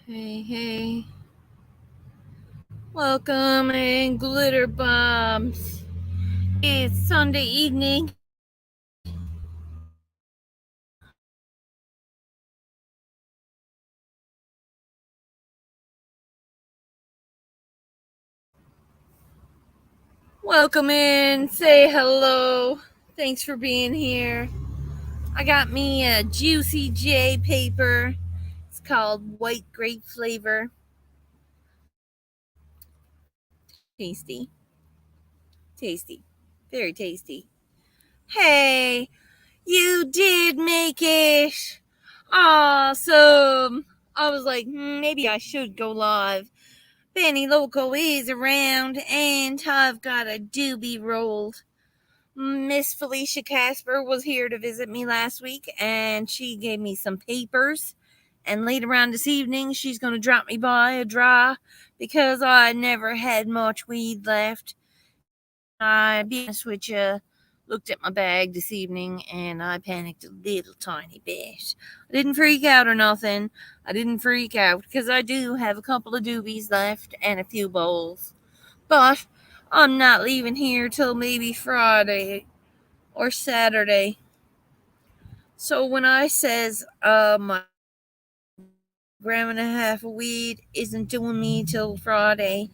Hey. Welcome in Glitter Bombs. It's Sunday evening. Welcome in. Say hello. Thanks for being here. I got me a Juicy J paper. It's called White Grape Flavor. Tasty. Tasty. Very tasty. Hey, you did make it. Awesome. I was like, maybe I should go live. Benny Loco is around, and I've got a doobie rolled. Miss Felicia Casper was here to visit me last week, and she gave me some papers. And later on this evening, she's going to drop me by a draw because I never had much weed left. I, be honest with you, looked at my bag this evening and I panicked a little tiny bit. I didn't freak out or nothing. I didn't freak out because I do have a couple of doobies left and a few bowls. But I'm not leaving here till maybe Friday or Saturday. So when I says my gram and a half of weed isn't doing me till Friday,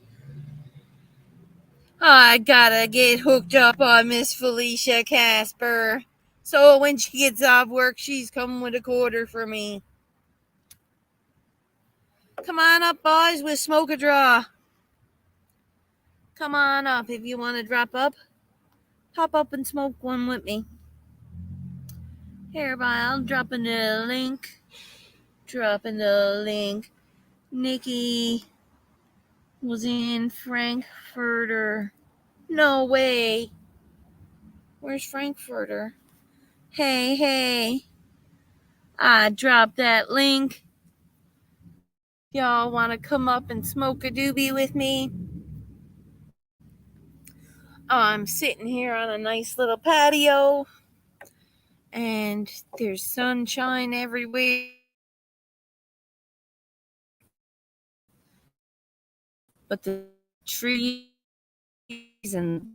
I gotta get hooked up on Miss Felicia Casper. So when she gets off work, she's coming with a quarter for me. Come on up, boys, we'll smoke a draw. Come on up if you want to drop up. Pop up and smoke one with me. Here, I'll drop in the link. Nikki was in Frankfurter. No way. Where's Frankfurter? Hey. I dropped that link. Y'all want to come up and smoke a doobie with me? I'm sitting here on a nice little patio, and there's sunshine everywhere. But the trees and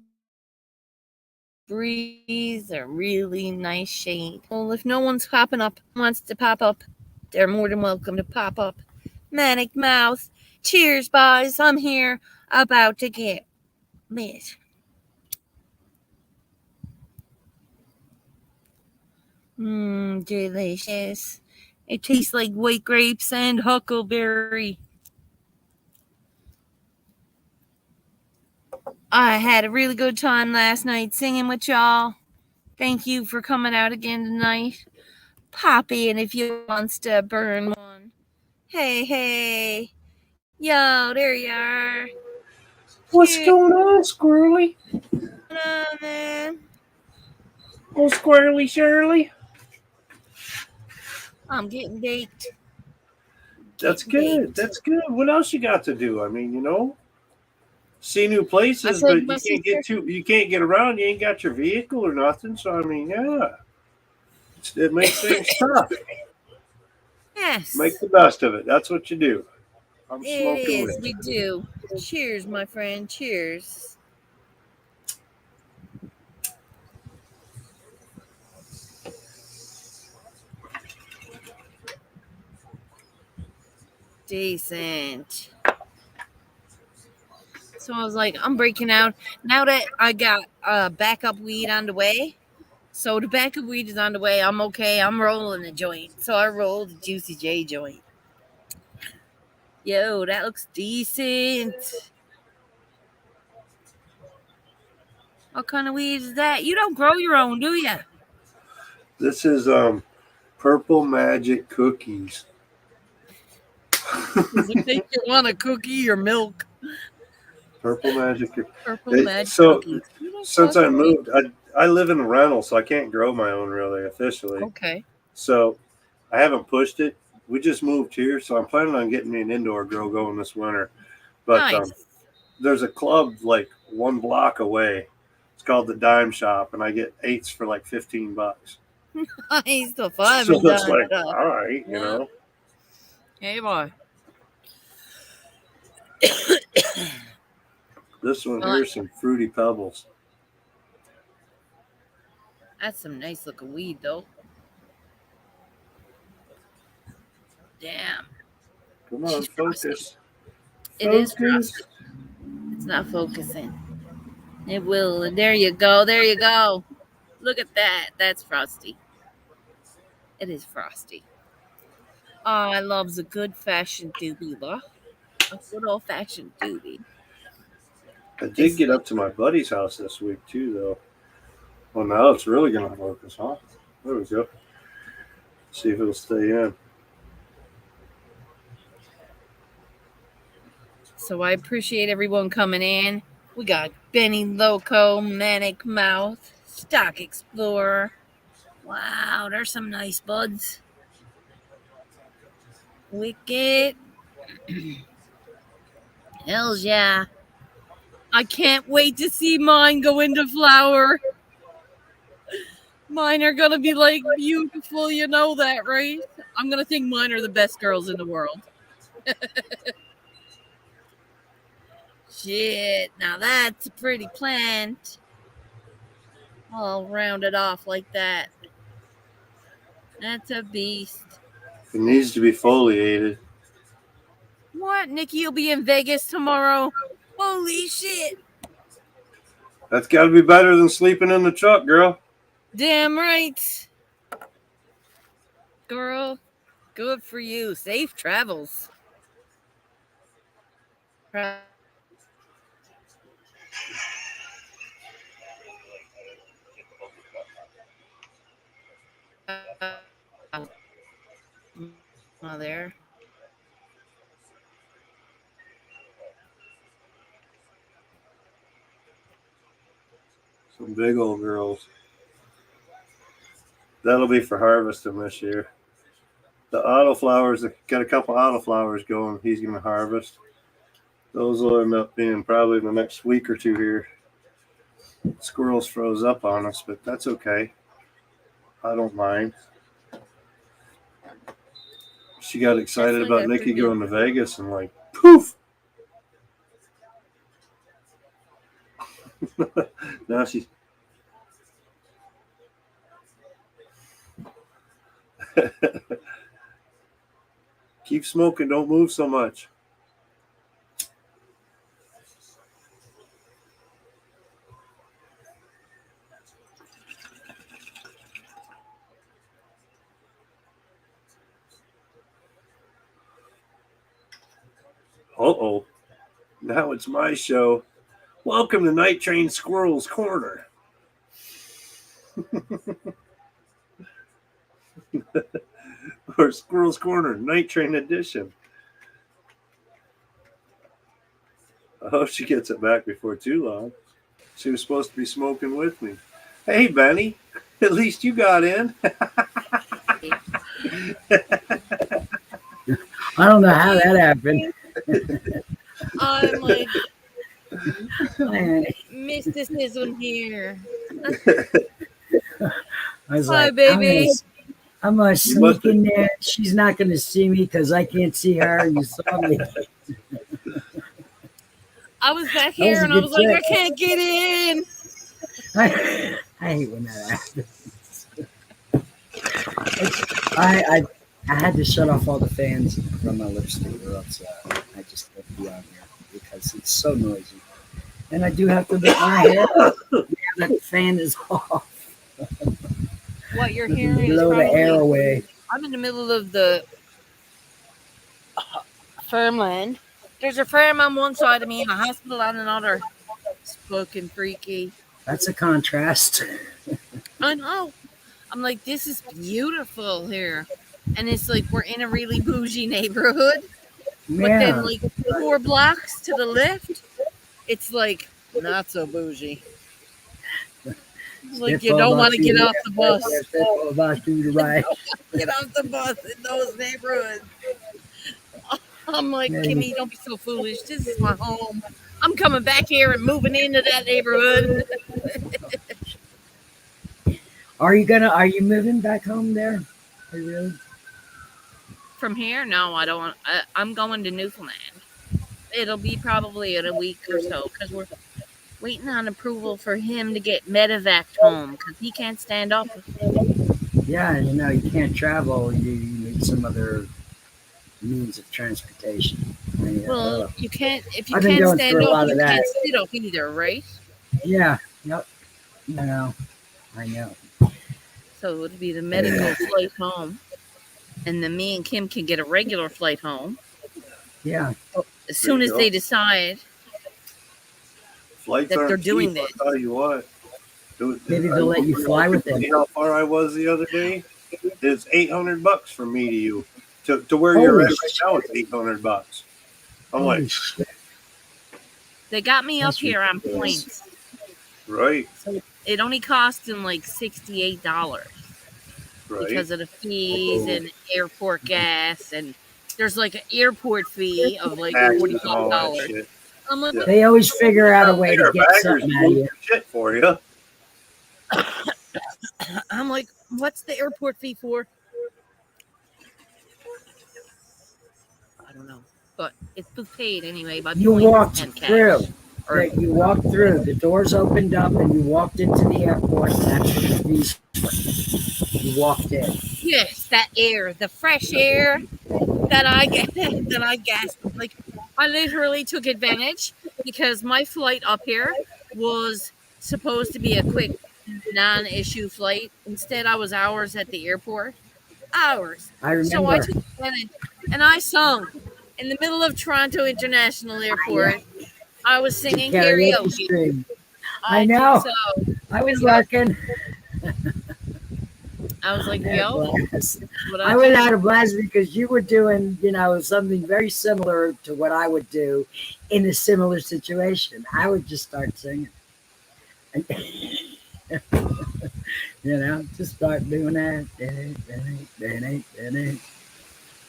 breeze are really nice shade. Well, if no one's wants to pop up, they're more than welcome to pop up. Manic Mouth, cheers, boys. I'm here about to get lit. Delicious. It tastes like white grapes and huckleberry. I had a really good time last night singing with y'all. Thank you for coming out again tonight. Pop in if you wants to burn one. Hey. Yo, there you are. What's going on, Squirrely? What's going on, man? Oh, Squirrely Shirley. I'm getting baked. That's good. That's good. What else you got to do? I mean, see new places, but you can't get to. You can't get around. You ain't got your vehicle or nothing. So I mean, yeah, it makes things tough. Yes. Make the best of it. That's what you do. I'm It smoking is. with We do. Cheers, my friend. Cheers. Decent. So I was like, I'm breaking out. Now that I got backup weed on the way, so the backup weed is on the way, I'm okay. I'm rolling a joint. So I rolled a Juicy J joint. Yo, that looks decent. What kind of weed is that? You don't grow your own, do you? This is Purple Magic Cookies. Does it make you want a cookie or milk? Purple Magic. Purple Magic So Cookies. since I moved, I live in a rental, so I can't grow my own really officially. Okay. So I haven't pushed it. We just moved here, so I'm planning on getting me an indoor grow going this winter. But Nice. there's a club like 1 block away. It's called the Dime Shop, and I get eights for like $15. Nice. The five So and that's dime like, stuff. all right, Yeah. Hey, boy. This one Well, here is some Fruity Pebbles. that's some nice looking weed, though. Damn. Come on, She's frosty. focus. It is frosty. Focus. It's not focusing. It will. And there you go. There you go. Look at that. That's frosty. It is frosty. Oh, I loves a good fashioned doobie, look. A good old fashioned doobie. I did It's get like, up to my buddy's house this week too, though. Well, now it's really going to focus, huh? There we go. See if it'll stay in. so I appreciate everyone coming in. We got Benny Loco, Manic Mouth, Stock Explorer. Wow, there's some nice buds. Wicked. Hells yeah. I can't wait to see mine go into flower. Mine are gonna be like beautiful, you know that, right? I'm gonna think mine are the best girls in the world. Shit, now that's a pretty plant. All rounded off like that. That's a beast. It needs to be foliated. What? Nikki will be in Vegas tomorrow. Holy shit. That's got to be better than sleeping in the truck, girl. Damn right. Girl, good for you. Safe travels. There. Some big old girls. That'll be for harvesting this year. The autoflowers, got a couple autoflowers going. He's going to harvest. Those will end up being probably in the next week or two here. Squirrels froze up on us, but that's okay. I don't mind. She got excited about Nikki going to Vegas and like, poof! Now she's. Keep smoking, don't move so much. Uh-oh. Now it's my show. Welcome to Night Train Squirrel's Corner. Or Squirrel's Corner, Night Train Edition. I hope she gets it back before too long. She was supposed to be smoking with me. Hey, Benny, at least you got in. I don't know how that happened. I'm like, mysticism here. I was Hi, like, baby. I'm gonna sneak in there. She's not gonna see me because I can't see her. And you saw me. I was back here and I was like, I can't get in. I hate when that happens. I had to shut off all the fans from my lipstick, or else I just can't be on here because it's so noisy. And I do have to let my hair now that the fan is off. What you're hearing is blow the air away. I'm in the middle of the farmland. There's a farm on one side of me and a hospital on another. It's fucking freaky. That's a contrast. I know. I'm like, this is beautiful here. And it's like we're in a really bougie neighborhood. Yeah. But then like 4 blocks to the left, it's like not so bougie. It's like you don't want to get off the bus. Get off the bus in those neighborhoods. I'm like, Kimmy, don't be so foolish. This is my home. I'm coming back here and moving into that neighborhood. Are you moving back home there? Are you really? From here? No, I don't. I'm going to Newfoundland. it'll be probably in a week or so because we're waiting on approval for him to get medevaced home because he can't stand up. Yeah, you can't travel. You need some other means of transportation. Well, you can't if you I've been can't going stand through a up, lot you of that. can't sit up either, right? Yeah, yep. I know. So it'll be the medical flight home, and then me and Kim can get a regular flight home Yeah. as There soon you as go. they decide Flights that they're aren't cheap. doing I'll this. tell you what. Maybe they'll let you fly with See him. how far I was the other day? It's $800 from me to you. To where you're Holy at right now, it's $800. I'm like, holy shit! They got me up That's here on ridiculous. points, right, so it only cost them like $68 right. because of the fees Oh, and airport gas, and there's like an airport fee of like Taxes forty and five all that dollars. shit. I'm like, Yeah. they always figure out a way to Our get baggers something out of move you. your shit for you. I'm like, what's the airport fee for? I don't know, but it was paid anyway by You points walked and through. cash. Or That you walked through. The doors opened up, and you walked into the airport. And that's what the fees were. You walked in. yes, that air, the fresh air that I get, that I gasped. Like I literally took advantage because my flight up here was supposed to be a quick non-issue flight. Instead, I was hours at the airport. Hours. I So I remember. took advantage and I sung in the middle of Toronto International Yeah, Airport. I was the singing karaoke karaoke. stream. I I did know. so. I was Yep. lurking. I was I like, had a yo, blast. that's what I I would do. have a blast because you were doing, something very similar to what I would do in a similar situation. I would just start singing. Just start doing that.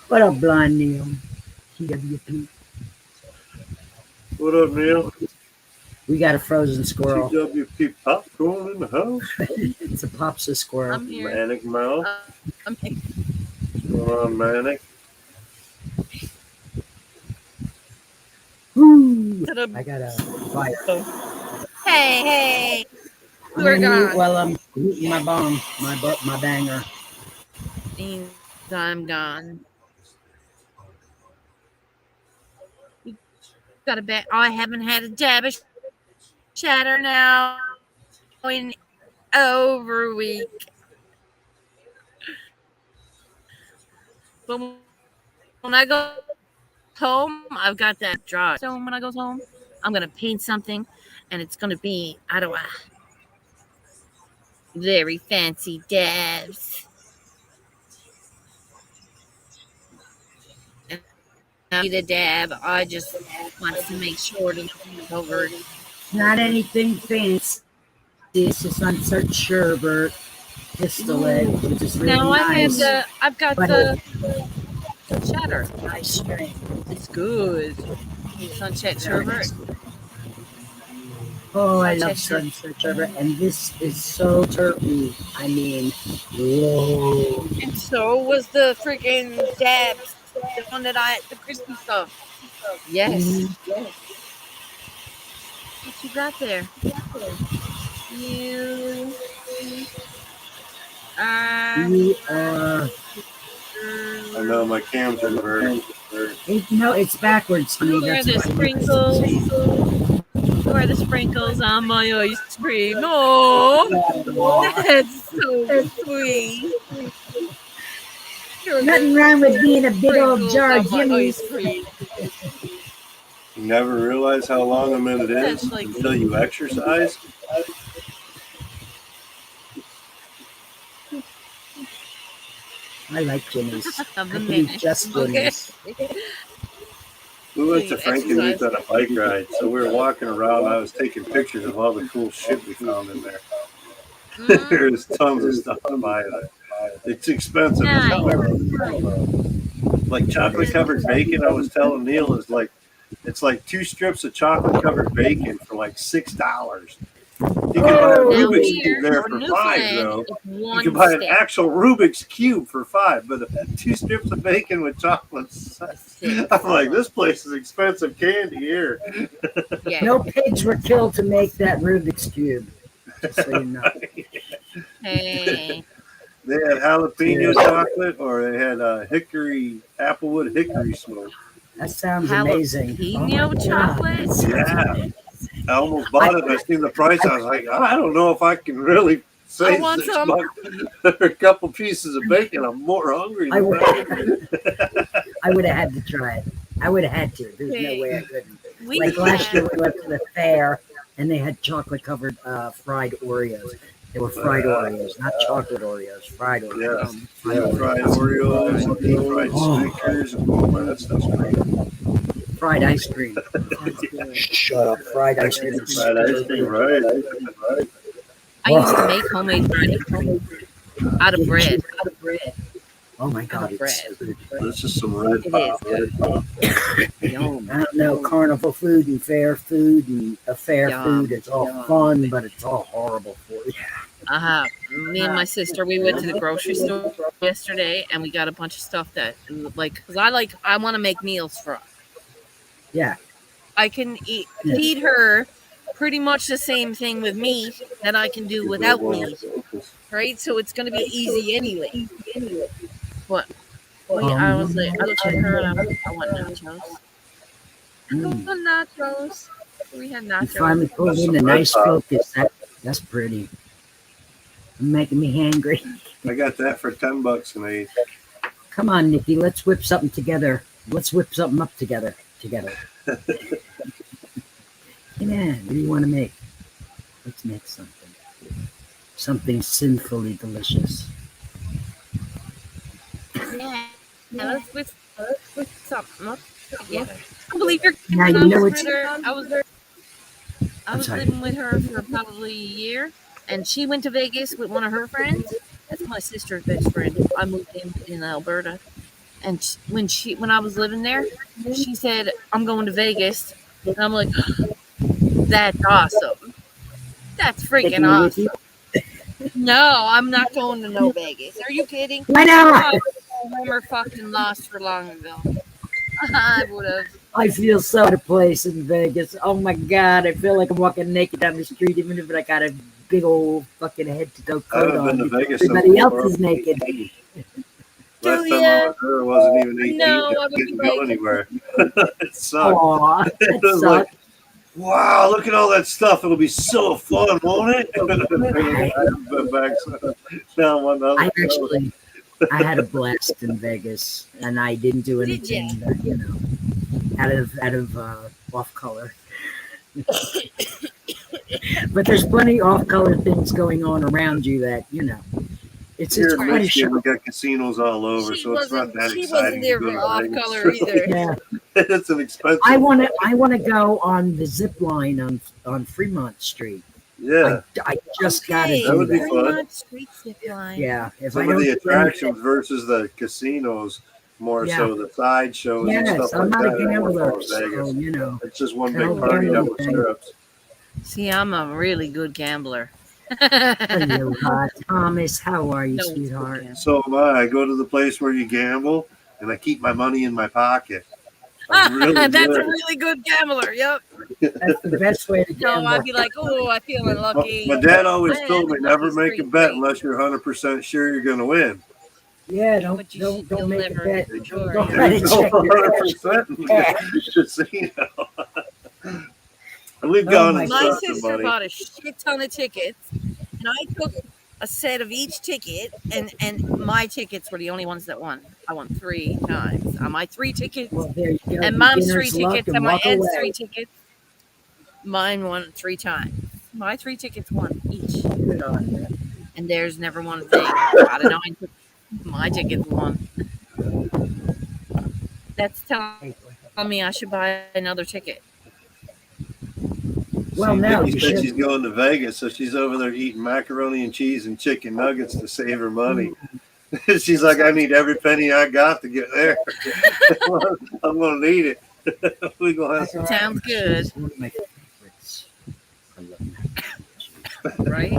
What up, Blind Neil? TWP. What up, Neil? We got a frozen squirrel. TWP popcorn in the house. It's a popsicle squirrel. I'm here. Manic Mouth. I'm here. What's going on, Manic? Woo! I got a fire. Hey, I'm we're gonna mute gone. while I'm eating my bomb, my banger. Means I'm gone. You got a bet. I haven't had a dab of shatter now in over a week. But when I go home, I've got that draw. So when I go home, I'm gonna paint something, and it's gonna be out of a very fancy dabs. And I need a dab. I just want to make sure to cover. Not anything fancy. It's just uncertain sherbet distillate, which is really Now nice. I've got But the shatter. nice strain. It's good. Sunset Very sherbet. nice. Oh, I love Sunset sunset sherbet, and this is so turkey. I mean, whoa. And so was the freaking dabs, the one that the crispy stuff. Yes. Mhm. What you got there? You are. You are. I know my cams are inverted. No, it's backwards to me. Where are That's the why. sprinkles? Where are the sprinkles on my ice cream? Oh, that's so sweet. Nothing wrong with being a big old jar of on my Jimmy's. ice cream. You never realize how long a minute is That's like until you exercise. I like Jimmy's. of the I can eat minute. just Okay. Jimmy's. We went to You Frankenmuth exercise. on a bike ride, so we were walking around. I was taking pictures of all the cool shit we found in there. There's tons of stuff to buy there. It's expensive as hell. Like chocolate covered bacon, I was telling Neil, is like it's like 2 strips of chocolate covered bacon for like $6. You can buy a Oh, Now Rubik's here Cube there in for $5, Newfoundland, though. it's You can one buy an stick. actual Rubik's Cube for $5, but 2 strips of bacon with chocolate. Six. I'm like, this place is expensive candy here. Yeah. no pigs were killed to make that Rubik's Cube. Just so you know. Hey. They had jalapeno Dude. chocolate, or they had applewood hickory smoke. That sounds amazing. Jalapeno chocolate? Yeah. I almost bought it, and I seen the price. I was like, I don't know if I can really say I want $6 some. for a couple pieces of bacon. I'm more hungry I than would, that. I would have had to try it. I would have had to. There's no way I couldn't. We Like last year, have, we went to the fair and they had chocolate covered fried Oreos. They were fried Oreos, not chocolate Oreos. Fried Oreos. Yeah, fried Oreos, deep fried Snickers, and all that stuff's great. Fried ice cream. Shut up. Fried ice cream. Fried ice cream, right? I used to make homemade bread out of bread. Oh my God. Bread. This is some red It pop. is. Yum. I don't know, carnival food and fair food and affair Yum. food. It's all fun, but it's all horrible for you. Me and my sister, we went to the grocery store yesterday and we got a bunch of stuff that, like, because I want to make meals for us. Yeah. I can feed her pretty much the same thing with meat that I can do without meat, right? So it's going to be easy anyway. But I was like, I looked at her and I want nachos. I want nachos. We had You nachos. finally pulled in a nice focus. That's pretty. You're making me hangry. I got that for $10 and I ate. Come on, Nikki. Let's whip something together. Let's whip something up together. Yeah. What do you want to make? Let's make something. Something sinfully delicious. Yeah. Let's whip something up together. I believe you're Now you know it's. I was living with her for probably a year, and she went to Vegas with one of her friends. That's my sister's best friend. I moved in Alberta, and when I was living there, she said, "I'm going to Vegas," and I'm like, "That's awesome! That's freaking awesome!" No, I'm not going to no Vegas. Are you kidding? Why not? We're fucking lost for long ago. I would have. I feel so out of place in Vegas. Oh my God, I feel like I'm walking naked down the street, even if I got a big old fucking head to toe coat on. Everybody else is naked. Last time I was there, it wasn't even 18. No, I didn't go anywhere. It sucked. Aw, It that was like, sucked. wow, look at all that stuff. It'll be so fun, won't it? I haven't been back since. I had a blast in Vegas, and I didn't do anything, out of off color. But there's plenty off color things going on around you that it's Here in quite a Michigan, show. we got casinos all over, so it's not that She exciting. wasn't there to go for to off Vegas. color either. Yeah, It's an expensive. I want to go on the zip line on Fremont Street. Yeah, I just got to Okay, That would do be that. fun. Fremont Street zip line. Yeah, if some I of don't the do attractions versus the casinos, more Yeah. so the side shows and Yes, stuff I'm like not a that. in gambler, Las so Vegas. It's just one I big don't party gamble down the anything. syrups. See, I'm a really good gambler. Hello, Thomas. How are you, No, sweetheart? it's good. So am I. I go to the place where you gamble, and I keep my money in my pocket. I'm really That's a good. really good gambler. Yep. That's the best way to No, gamble. I'd be like, oh, I feel unlucky. My dad always I told me had never lucky make a streak bet rate. unless you're 100% sure you're going to win. Yeah, But you'll don't make a never bet. for sure. Don't Yeah. try to check your 100% in the casino. And we've Oh gone my and My spent the sister money. bought a shit ton of tickets, and I took a set of each ticket, and my tickets were the only ones that won. I won 3 times on my 3 tickets, Well, there you go. and Mom's 3 Beginner's luck tickets, and and my walk Ed's away. 3 tickets. Mine won 3 times. My 3 tickets won each, Good on you. and theirs never won a thing. Out of 9, my tickets won. That's telling me I should buy another ticket. Well, See, now Nikki you said should. she's going to Vegas, so she's over there eating macaroni and cheese and chicken nuggets to save her money. She's like, I need every penny I got to get there. I'm going to need it. We're going to have some. Sounds good. It's one of my favorites. I love mac and cheese. Right?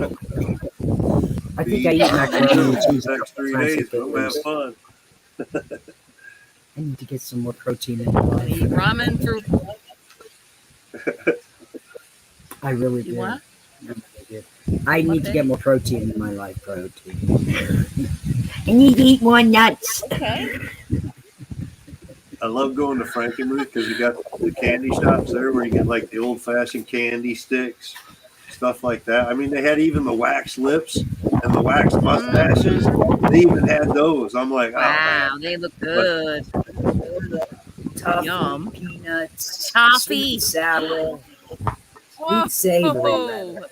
I think I eat macaroni and cheese a next couple 3 times a days. day. I'm gonna have fun. I need to get some more protein in my I eat life. ramen for I really you do. what? I need to Okay. get more protein in my life. Protein. I need to eat more nuts. Okay. I love going to Frankenmuth because you got the candy shops there where you get like the old fashioned candy sticks, stuff like that. I mean, they had even the wax lips and the wax mustaches. Mm, They even had those. I'm like, oh man. wow, they look But good. Toffee, Yum. peanuts, sweet and Toffee. sour, sweet savory rather. Whoa. They got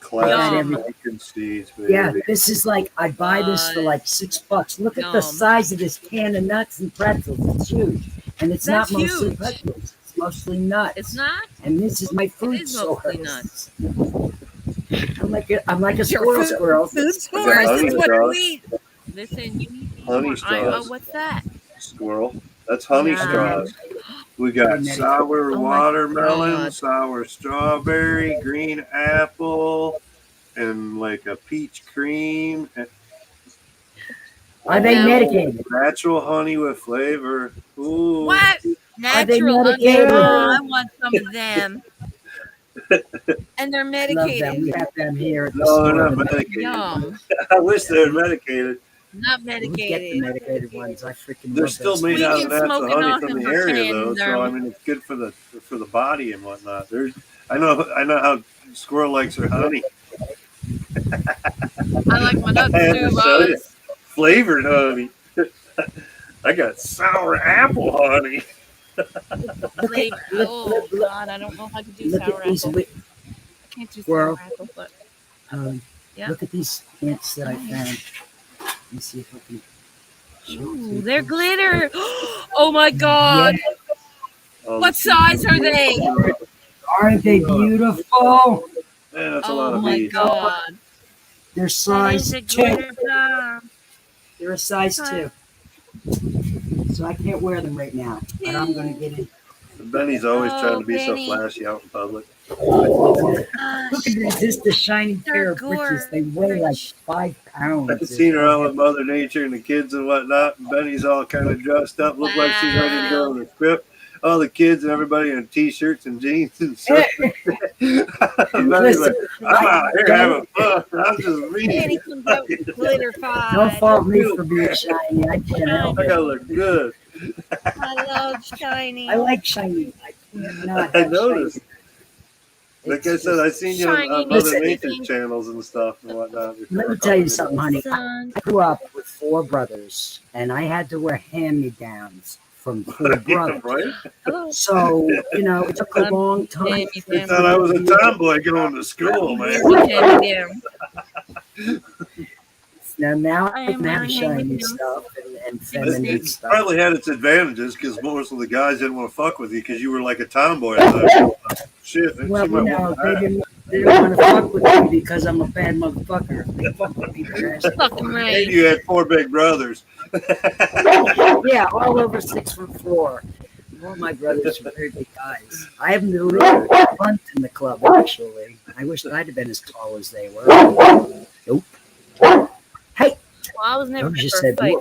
classic Yum. everything. Franken seeds, Yeah, baby. this is like I buy this for like Nice. $6. Look at the Yum. size of this can of nuts and pretzels. It's huge, and it's not That's mostly huge. pretzels. It's mostly It's nuts. not? And this is my It food is mostly nuts. source. I'm like a It's your squirrel. food I got source. honey It's what you straws. eat. Listen, you need to eat Honey more. Oh, straws. what's that? Squirrel. That's honey I've been Yum. straws. medicated. We I've been got medicated. sour Oh my watermelon, God. sour strawberry, green apple, and like a peach cream. And Are they Now, medicated? natural honey with flavor. Ooh. what? Are they Natural honey. medicated? Oh, Yeah. I want some of them. And they're I love them. medicated. We have them here at the No, they're store. not medicated. Yum. I wish they were We, medicated. Not we get the medicated. medicated ones. I freaking They're love still those made We out things. of can natural smoke an honey from awesome the for area, though. saying So I mean, it's good for the body and whatnot. There's, I know how squirrel likes their honey. I like my I nuts have too, to show you Buzz. flavored honey. I got sour apple honey. Look at Flavor. look Oh God, I don't know if I could do look at sour these apple. I can't do sour squirrel. apple, but yeah. Look at these ants that I found. Let me see if I can show it to Ooh, you. they're glitter. Oh my God. Yeah, Oh, What size are they? aren't they beautiful? Man, that's a lot Oh of my bees. God. They're That size is a 2. glitter bomb. They're a size Size 2. So I can't wear them right now, but I'm gonna 2. get it. Benny's always trying Oh, to be so Benny. flashy out in public. Look at Gosh, this. Just a shiny pair they're of britches. They weigh like gorgeous. 5 pounds. I've They're seen her so out with heavy. Mother Nature and the kids and whatnot. And Benny's all kind of dressed up, look like she's ready to go Wow. on a trip. All the kids and everybody in t-shirts and jeans and stuff. Benny's Listen, like, I'm out here don't having fun. I'm just me. Benny comes out with glitter don't five. fault me for being shiny. I can't help I it. gotta look good. I love shiny. I like shiny. I can't not I have shiny. noticed. Like I It's said, I just, seen you on Shiny Mother makes me Nature think channels and stuff and whatnot. let me tell you something, honey. sun. I grew up with 4 brothers, and I had to wear hand-me-downs from 4 brothers. Right? Oh, So, it took a long time. hand me I down. thought I was a tomboy going to school, man. Hand me down. Now I I am can have wearing shiny hand-me-downs. stuff and It, feminine it stuff. probably had its advantages because most of the guys didn't want to fuck with you because you were like a tomboy at the time. Shit, Well, she might want they that. didn't want to fuck with me because I'm a bad motherfucker. They fuck with me trash. Fucking And right. you had 4 big brothers. Yeah, all over 6'4". All my brothers were very big guys. I haven't been really bunt in the club actually. I wish I'd have been as tall as they were. Nope. Hey, Well, I was never don't good just for a said fight.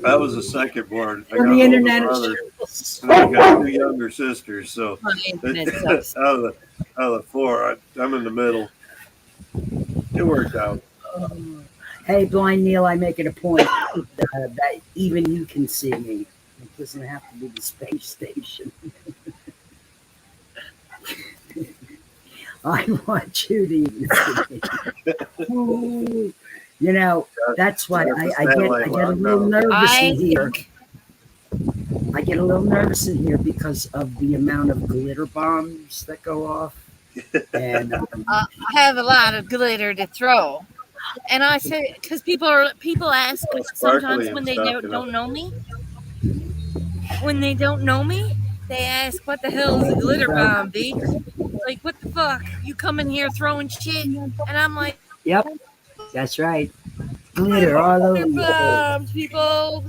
I was the second born. I On got the an older internet, brother, it's and I got 2 younger sisters. So On the out internet sucks. of the 4, I'm in the middle. It worked out. Hey, Blind Neil, I make it a point that even you can see me. It doesn't have to be the space station. I want you to even see me. That's what I get a little nervous in here. I get a little nervous in here because of the amount of glitter bombs that go off. And I have a lot of glitter to throw. And I say, because people ask sometimes when they don't know me. When they don't know me, they ask, "What the hell is a glitter bomb, B?" Like, what the fuck? You come in here throwing shit, and I'm like, yep, that's right. Glitter all over glitter the place. bombs, people.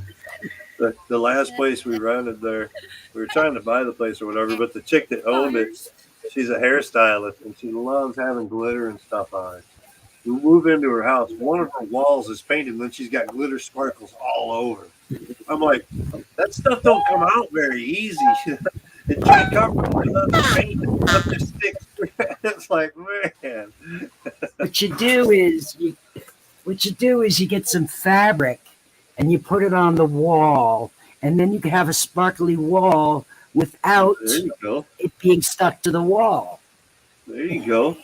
The last place we rented there, we were trying to buy the place or whatever, but the chick that owned it, Fires. she's a hairstylist and she loves having glitter and stuff on it. We move into her house. One of her walls is painted, and then she's got glitter sparkles all over. I'm like, that stuff don't come out very easy. And try covering it up and paint it up to sticks. It's like, man. What you do is you get some fabric and you put it on the wall, and then you can have a sparkly wall without There you go. it being stuck to the wall. There you go.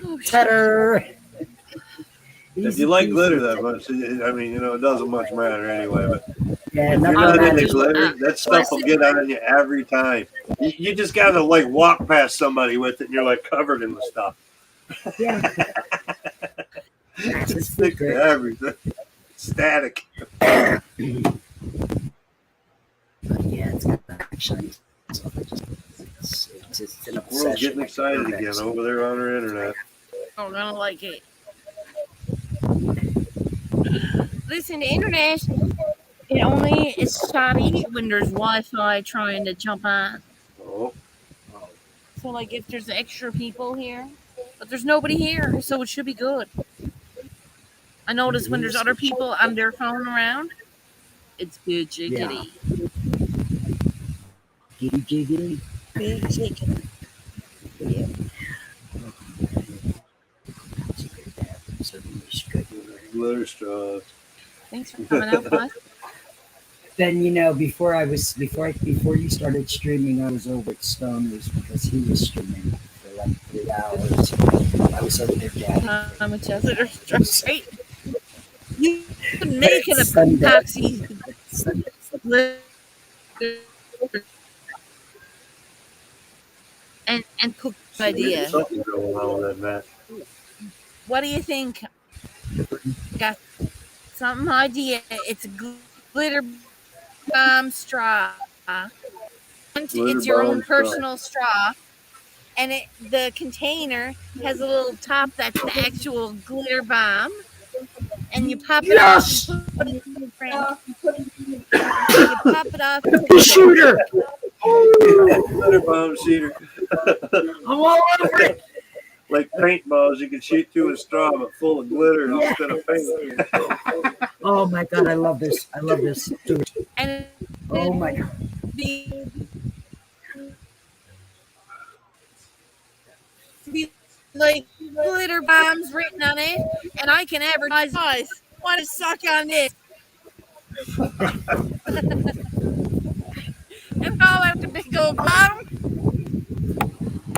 Oh, shit. Better. If you like glitter that much, I mean, it doesn't much matter anyway. But Yeah, if you're nothing not into matters. glitter, that stuff will get on you every time. You just gotta like walk past somebody with it, and you're like covered in the stuff. Yeah. That's It the sticks to secret. everything. Static. Yeah, it's got that shiny stuff. It's an World's obsession. getting excited again over there on our internet. I'm gonna like it. Listen, the internet, it only is shoddy when there's Wi-Fi trying to jump on. Oh, So, like, if there's extra people here, but there's nobody here, so it should be good. I notice when there's other people on their phone around, it's good jiggity. Giddy jiggity. Big jiggity. Yeah. glitter straws. Thanks for coming out, bud. Then before you started streaming, I was over at Stoner's because he was streaming for like 3 hours. I was over there gathering. I'm a Chester straight. You can make an Sunday. epoxy and cook idea. There's something going on with that match. What do you think? Got something idea. It's a glitter bomb straw. It's your own personal straw. And the container has a little top that's the actual glitter bomb. And you pop it off and put it in the frame. You pop it off. The shooter! Glitter bomb shooter. I'm all over it! Like paintballs, you can shoot through a straw, but full of glitter instead of paint. Oh my god, I love this. I love this. And Oh my god. be like glitter bombs written on it, and I can advertise. Want to suck on this? And all out the big old bomb.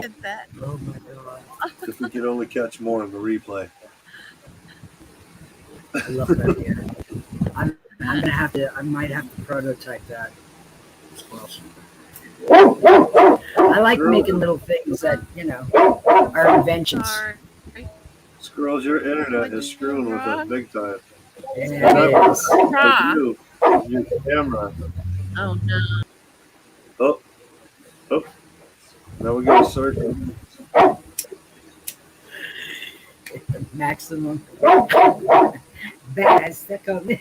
At that. Oh my god. If we could only catch more in the replay. I love that here. I'm gonna have to. I might have to prototype that as well. I like making little things that are inventions. Squirrels, your internet is screwing with us big time. Yeah, it is. With your camera. Oh no. Oh. Now we got a circle. Maximum. Bad stick on this.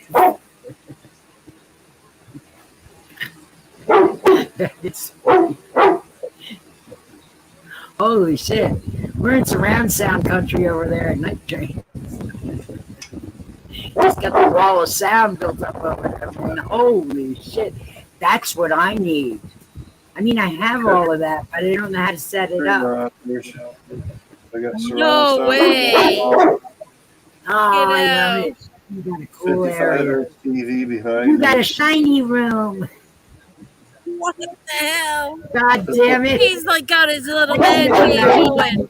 It's funny. Holy shit. We're in surround sound country over there at Night Train. Just got the wall of sound built up over there. Man. Holy shit. That's what I need. I mean, I have all of that, but I don't know how to set it up. I got No surround way. sound. Oh, I love it. You got a cool 55 area. inch TV behind You me. got a shiny room. What the hell? God damn it. He's like got his little magic going.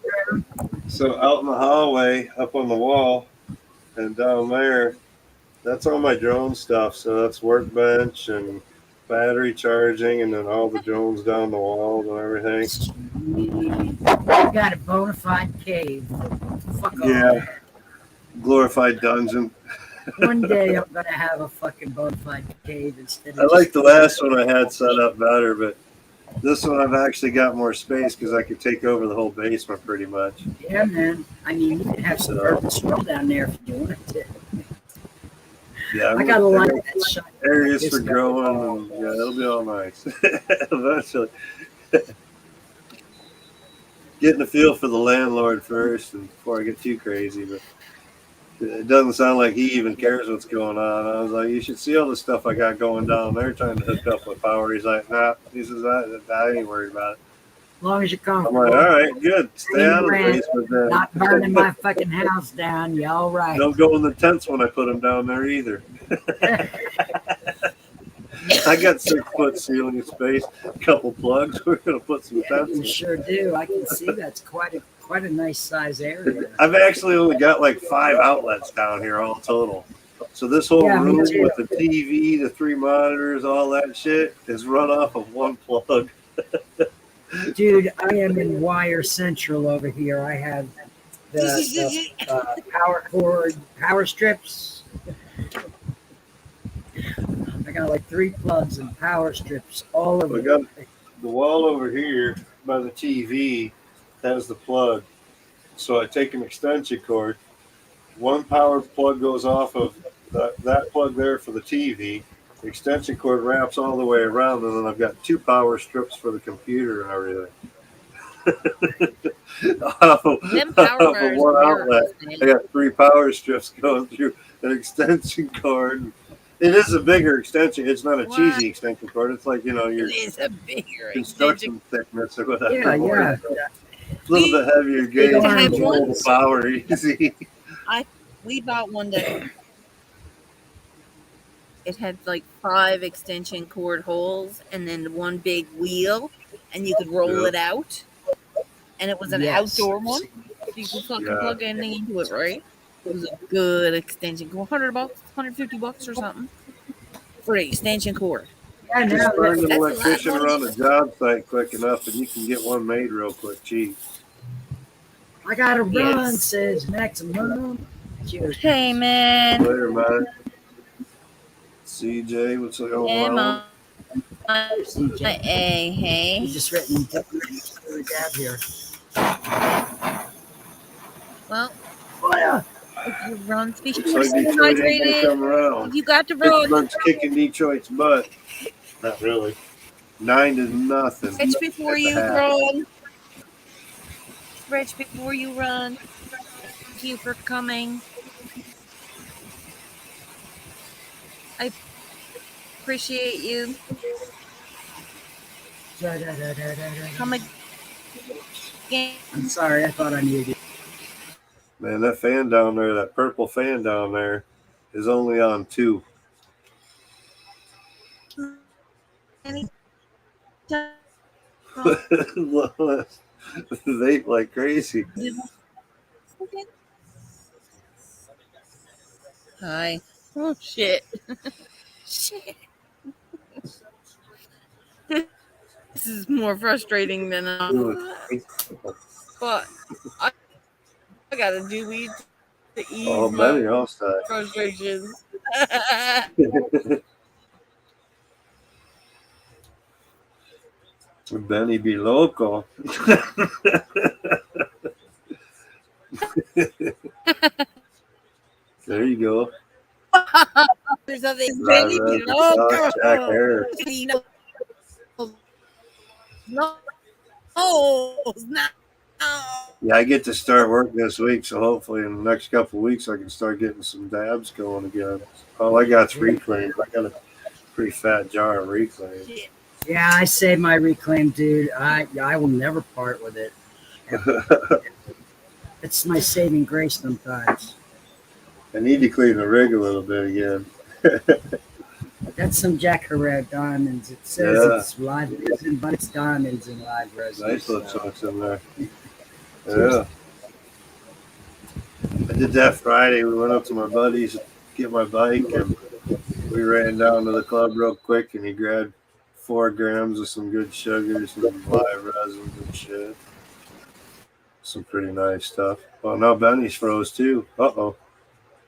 So out in the hallway, up on the wall, and down there, that's all my drone stuff. So that's workbench and battery charging, and then all the drones down the walls and everything. You got a bona fide cave. Fuck off. Yeah, glorified dungeon. One day I'm gonna have a fucking bona fide cave instead of. I like the last one I had set up better, but this one I've actually got more space because I could take over the whole basement pretty much. Yeah, man. I mean, you can have some urban swirl down there if you wanted to. Yeah, I got a lot of that shot. areas for growing. And, yeah, it'll be all nice. Eventually, getting a feel for the landlord first, and before I get too crazy. But it doesn't sound like he even cares what's going on. I was like, you should see all the stuff I got going down there, trying to hook up with power. He's like, nah. He says, I ain't worried about it. As long as you're I'm comfortable. like, all right, good. Stay out of the Rent, basement then. not burning my fucking house down. You all right? Don't go in the tents when I put them down there either. I got 6-foot ceiling space, a couple plugs. We're gonna put some tents You in. sure do. I can see that's quite a nice size area. I've actually only got like 5 outlets down here all total. So this whole room with the TV, the 3 monitors, all that shit is run off of one plug. Dude, I am in wire central over here. I have the power cord, power strips. I got like 3 plugs and power strips all over. We got the wall over here by the TV has the plug. So I take an extension cord. One power plug goes off of that plug there for the TV. The extension cord wraps all the way around, and then I've got 2 power strips for the computer and everything. off of one outlet, I got 3 power strips going through an extension cord. It is a bigger extension. It's not a cheesy extension cord. It's like, your construction thickness or whatever. Yeah. A little bit heavier gauge. The power easy. We bought one that it had like 5 extension cord holes and then one big wheel, and you could roll it out. And it was an outdoor one. So you could fucking plug anything into it, right? It was a good extension cord. $100, $150 or something for the extension cord. Yeah, just find an electrician around a job site quick enough, and you can get one made real quick, cheap. I gotta run, says Maximum. Cheers. Hey, man. Later, man. CJ, what's going on? CJ. Hey. He's just written dad here. Well, if you run, be sure to stay hydrated. You got to run. Pittsburgh's kicking Detroit's butt. Not really. 9-0. Rich before you run. Rich before you run. Thank you for coming. I appreciate you. Come again. I'm sorry, I thought I needed it. Man, that fan down there, that purple fan down there, is only on 2. They like crazy. Hi. Oh, shit. Shit. This is more frustrating than but I gotta do it to ease my frustrations. Benny be loco. There you go. There's nothing Benny be loco. Jack Harris. No. Yeah, I get to start work this week, so hopefully in the next couple of weeks I can start getting some dabs going again. All I got's reclaim. I got a pretty fat jar of reclaim. Yeah, I save my reclaim, dude. I will never part with it. It's my saving grace sometimes. I need to clean the rig a little bit again. That's some Jack Herrera diamonds. It says it's live resin, but it's diamonds and live resin. Nice little chunks in there. Yeah. I did that Friday. We went up to my buddies to get my bike, and we ran down to the club real quick, and he grabbed 4 grams of some good sugars and live resins and shit. Some pretty nice stuff. Well, now Benny's froze too. Uh-oh.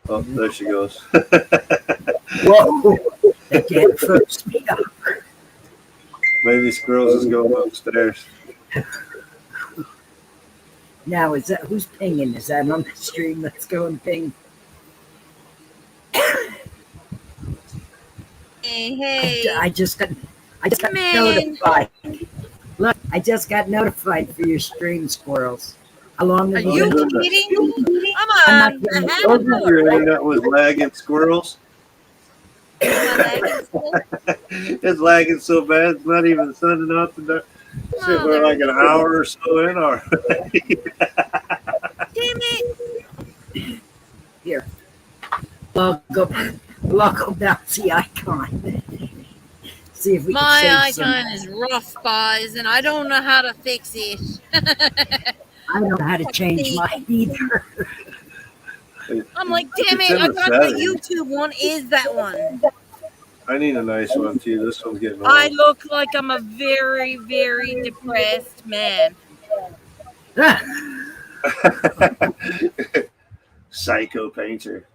Oh, there she goes. Whoa! They can't froze me up. Maybe Squirrels is going upstairs. Now, is that who's pinging? Is that on the stream? Let's go and ping. hey, I just got man. notified. Look, I just got notified for your stream, squirrels. How long Are have you Oh you been? goodness! kidding? I'm I'm not a kidding. half Told an you hour. your internet was lagging, squirrels. Am I lagging still? It's lagging so bad, it's not even sending out the shit. We're like an Mother. hour or so in already. Damn it. Here, logo, logo bouncy icon. See if we can My save some. icon is rough, guys, and I don't know how to fix it. I don't know how to change mine either. I'm like, damn It's it, in I the got the settings. YouTube one. Is that one? I need a nice one too. This one's getting I old. look like I'm a very, very depressed man. Psycho painter.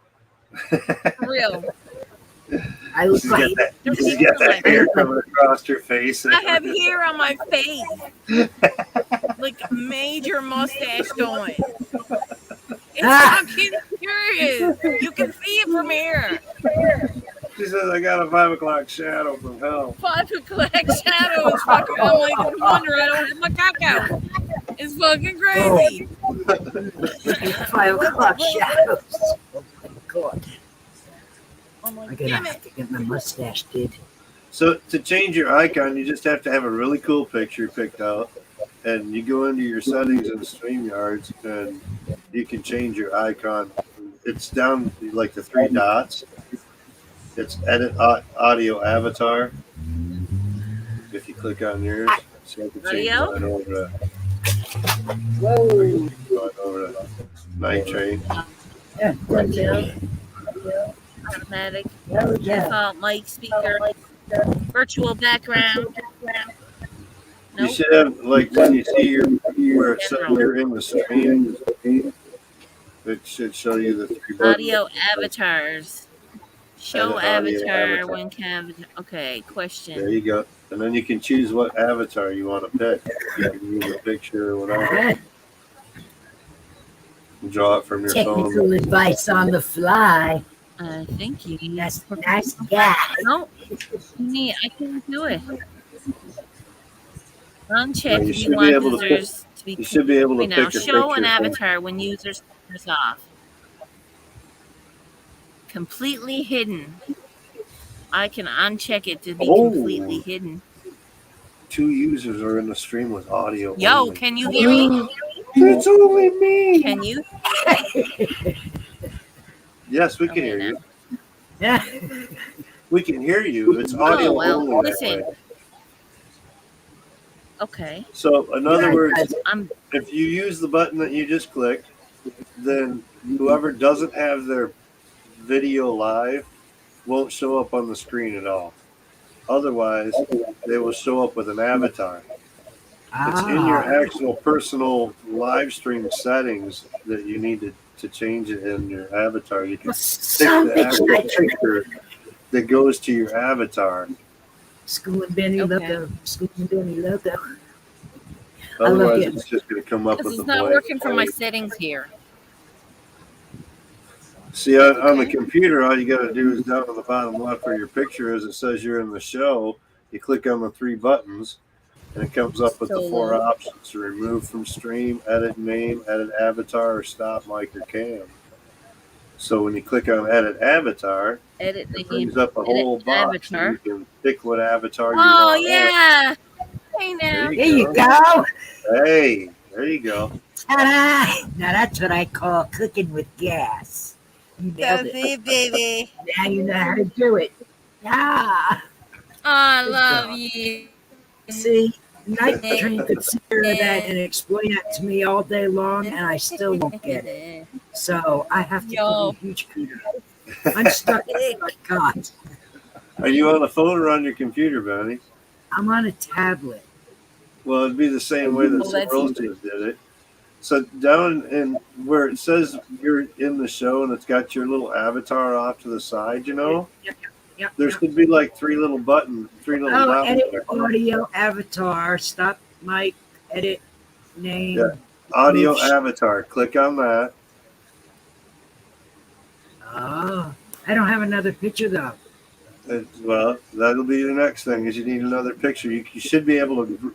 For real. I look She's like got that. There's She's hair got on my that hair coming across her face. I have hair on my face. Like major mustache going. It's fucking serious. You can see it from here. She says, "I got a 5 o'clock shadow from hell." 5 o'clock shadow is fucking. I'm like, no wonder I don't have my cock out. It's fucking crazy. 5 o'clock shadows. Oh my god! I'm I'm like, gonna damn it. have to get my mustache did. So to change your icon, you just have to have a really cool picture picked out, and you go into your settings in StreamYards, and you can change your icon. It's down like the 3 dots. It's edit audio avatar. If you click on yours, so I can change Audio? mine over to Whoa! Night Train. Yeah, Audio. Automatic. yeah. Default mic speaker. Virtual background. You Nope. should have like when you see your where it says General. you're in the stream, it should show you the 3 buttons. Audio avatars. Show Edit audio avatar avatar. when can. Okay, There question. you go. And then you can choose what avatar you want to pick. You can use a picture or whatever. Draw it from your phone. Technical advice on the fly. I think you need. That's a nice guy. No, me, I can't do it. Uncheck No, you if you should be want able to pick- users to be. You should be able to Wait now, pick a show an picture. avatar when users turns off. Completely hidden. I can uncheck it to be Oh. completely hidden. 2 users are in the stream with audio. Yo, only. can you hear me? It's only me. Can you? Yes, we can Okay, hear now. you. Yeah. We can hear you. It's audio well, only. listen. That way. Okay, So, in other words, I'm. if you use the button that you just clicked, then whoever doesn't have their video live won't show up on the screen at all. Otherwise, they will show up with an avatar. It's in your actual personal live stream settings that you need to change it in your avatar. You can pick the actual picture that goes to your avatar. School and Benny Okay. logo. School and Benny logo. Otherwise, it. it's just going to come up This with is a not blank. working for my settings here. See, on the Okay. computer, all you got to do is down on the bottom left where your picture is, it says you're in the show. You click on the 3 buttons, and it comes up with the 4 Solo. options to remove from stream, edit name, edit avatar, or stop mic or cam. So when you click on edit avatar, Edit it name. brings up a whole Edit box. avatar. And you can pick what avatar you Oh want. yeah. Hey now. There There you go. Hey, there you go. Ta-da! Now that's what I call cooking with gas. You nailed That's it. it, baby. Now you know how to do it. Ah, I Good love job. you. see, Night Train could sit there and that and explain that to me all day long, and I still won't get it. So I have to Yo. give you huge kudos. I'm stuck like God. Are you on a phone or on your computer, Benny? I'm on a tablet. Well, it'd be the same way that Well, that's Squirrels just did it. So down in where it says you're in the show and it's got your little avatar off to the side, you know, Yep. there should be like 3 little buttons, 3 little Oh, dots. edit there. audio avatar. Stop mic. Edit name. Yeah. Audio Oops. avatar. Click on that. Oh, I don't have another picture though. Well, that'll be the next thing. Is you need another picture. You should be able to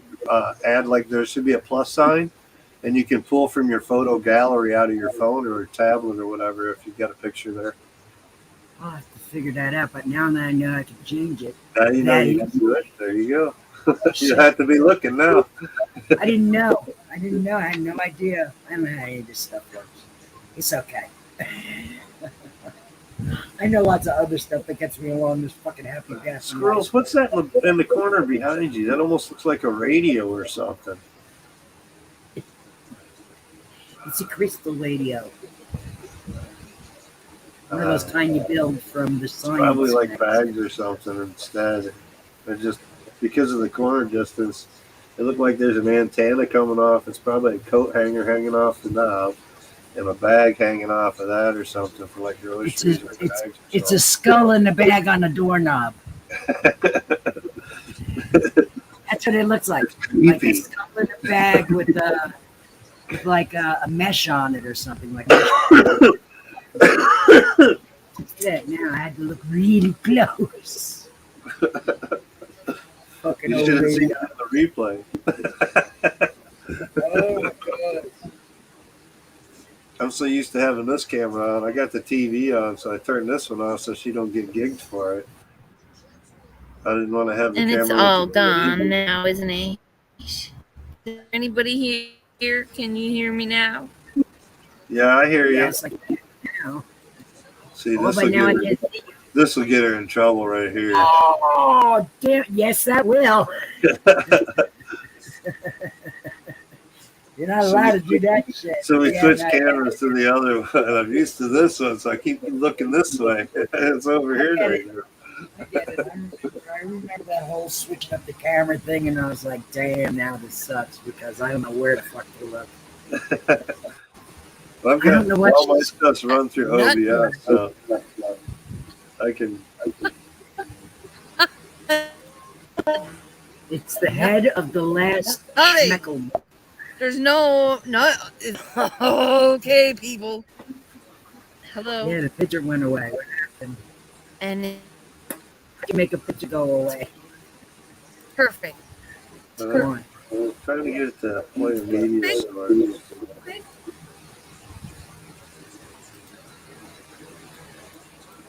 add like there should be a plus sign, and you can pull from your photo gallery out of your phone or a tablet or whatever if you've got a picture there. I'll have to figure that out, but now that I know I can change it, Now you know that you is can do it. There you go. You shit. have to be looking now. I didn't know. I didn't know. I had no idea. I don't know how any of this stuff works. It's okay. I know lots of other stuff that gets me along this fucking happy gas. Squirrels, what's that in the corner behind you? That almost looks like a radio or something. It's a crystal radio. One of those kind you build from the science. Probably like bags or something instead. They're just because of the corner distance. It looked like there's an antenna coming off. It's probably a coat hanger hanging off the knob, and a bag hanging off of that or something for like groceries or bags. It's a skull in the bag on a doorknob. That's what it looks like. Like a skull in a bag with like a mesh on it or something like that. Now I had to look really close. Fucking you should have seen it on the replay. Oh my god. I'm so used to having this camera on. I got the TV on, so I turned this one off so she don't get gigged for it. I didn't want to have the and camera. And it's all gone now, isn't it? Is there anybody here? Can you hear me now? Yeah, I hear you. Yes, I can now. See, this will get her in trouble right here. Oh, damn. Yes, that will. You're not allowed to do that shit. So we switch cameras to the other one. I'm used to this one, so I keep looking this way. It's over here right now. I get it. I remember that whole switching up the camera thing, and I was like, damn, now this sucks because I don't know where the fuck to look. Well, I've got all my stuff's run through OBS, so I can. It's the head of the last schmeckle. There's no. Okay, people. Hello. Yeah, the picture went away. What happened? And I can make a picture go away. Perfect. I'm trying to get it to play a media smart.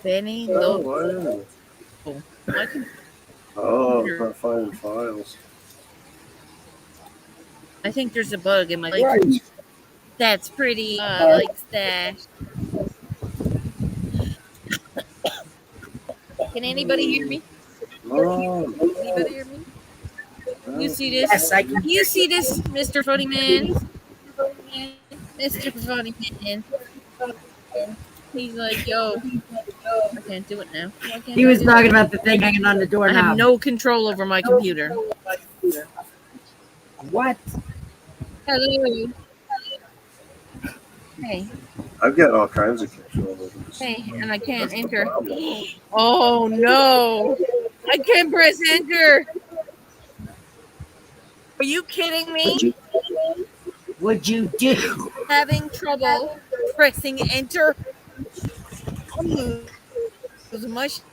Benny, oh, wow. Oh, I'm not finding files. I think there's a bug in my life. That's pretty. Like that. Can anybody hear me? Oh. Anybody hear me? You see this? Yes, I can. You see this, Mr. Funny Man? Mr. Funny Man. He's like, yo, I can't do it now. He was talking about the thing hanging on the doorknob. I have no control over my computer. What? Hello. Hey. I've got all kinds of control over this. Hey, and I can't enter. Oh no! I can't press enter. Are you kidding me? What'd you do? Having trouble pressing enter. I'm losing my shit.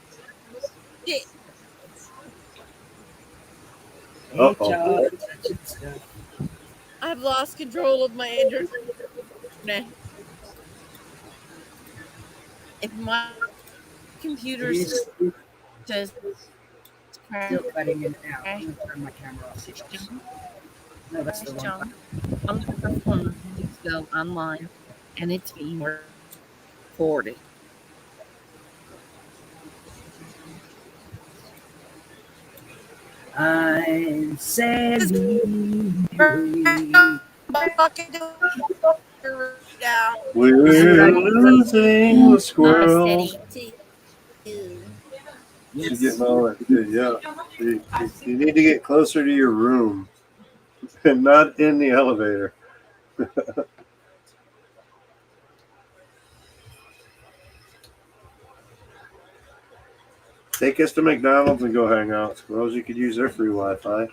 I've lost control of my internet. If my computer's just still cutting it out. I'm gonna turn my camera off. No, that's the one. I'm going to go online, and it's being recorded. I said we're losing the squirrel. She's getting all that good, yeah. You need to get closer to your room and not in the elevator. Take us to McDonald's and go hang out. Squirrels, you could use their free Wi-Fi.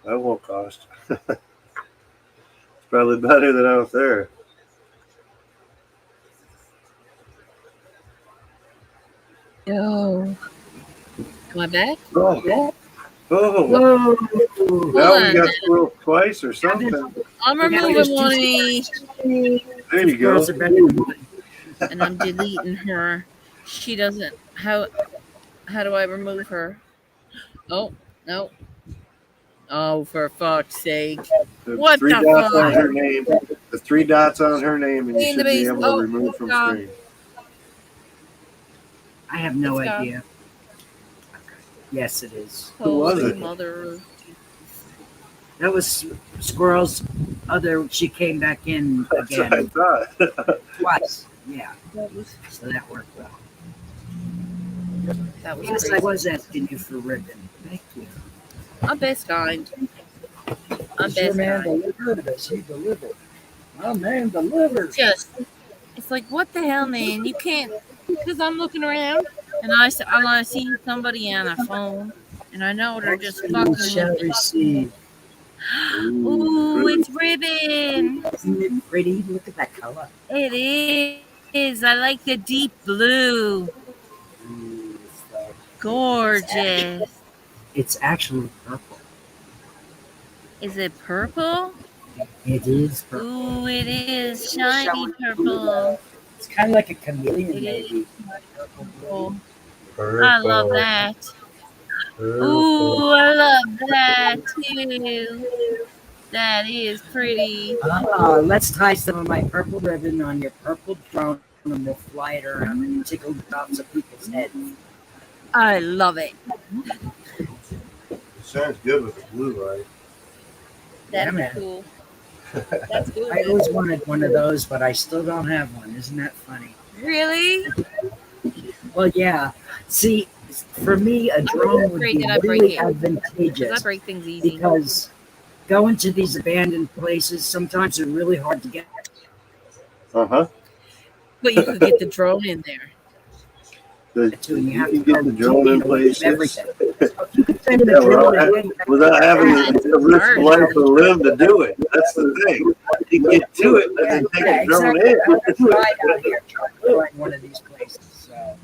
That won't cost. It's probably better than out there. Yo. My back? Oh, oh. Whoa! Hold Now we on. got squirrel twice or something. I'm We got removing two one of me, There you go. squirrels are better than one. and I'm deleting her. She doesn't. How do I remove her? Oh no! Oh, for fuck's sake! The What three the dots on fuck? her name. The three dots on her name, and you In the should be base. able to Oh, remove from God. screen. I have no It's gone. idea. Yes, it is. Who was Holy it? mother! That was Squirrel's other. She came back in That's what I again thought. twice. Yeah, That was so that worked well. Yes, I crazy. was asking you for ribbon. Thank you. I'm best kind. I'm Is your best man kind. delivered? Does he deliver? My man delivered. Just it's like what the hell, man? You can't because I'm looking around and I see somebody on a phone and I know they're just You fucking with shall it. receive. Ooh, Ooh, pretty. it's ribbon. Isn't it pretty? Look at that color. It is. I like the deep blue. So Gorgeous. it's actually purple. Is it purple? It is purple. Ooh, it is It's shiny purple. It's kind of like a chameleon, It is maybe. purple. I love Purple. that. Purple. Ooh, I love that too. That is pretty. Let's tie some of my purple ribbon on your purple drone and we'll fly it around and tickle the tops of people's heads. I love it. It sounds good with the blue, right? That'd Yeah, be man. cool. That's cool. I always wanted one of those, but I still don't have one. Isn't that funny? Really? Well, yeah. See, for me, a drone would Break be it, I break really it. Because I advantageous break things easy. because going to these abandoned places, sometimes they're really hard to get. Uh-huh. But you could get the drone in there. To, and you You have can to get the drone in places. everything. You can send in Yeah, a drone and without having It's to risk hard. life or limb to do it. That's the thing. You can get to it and then take the drone exactly. in. I've tried out here trying to find one of these places. So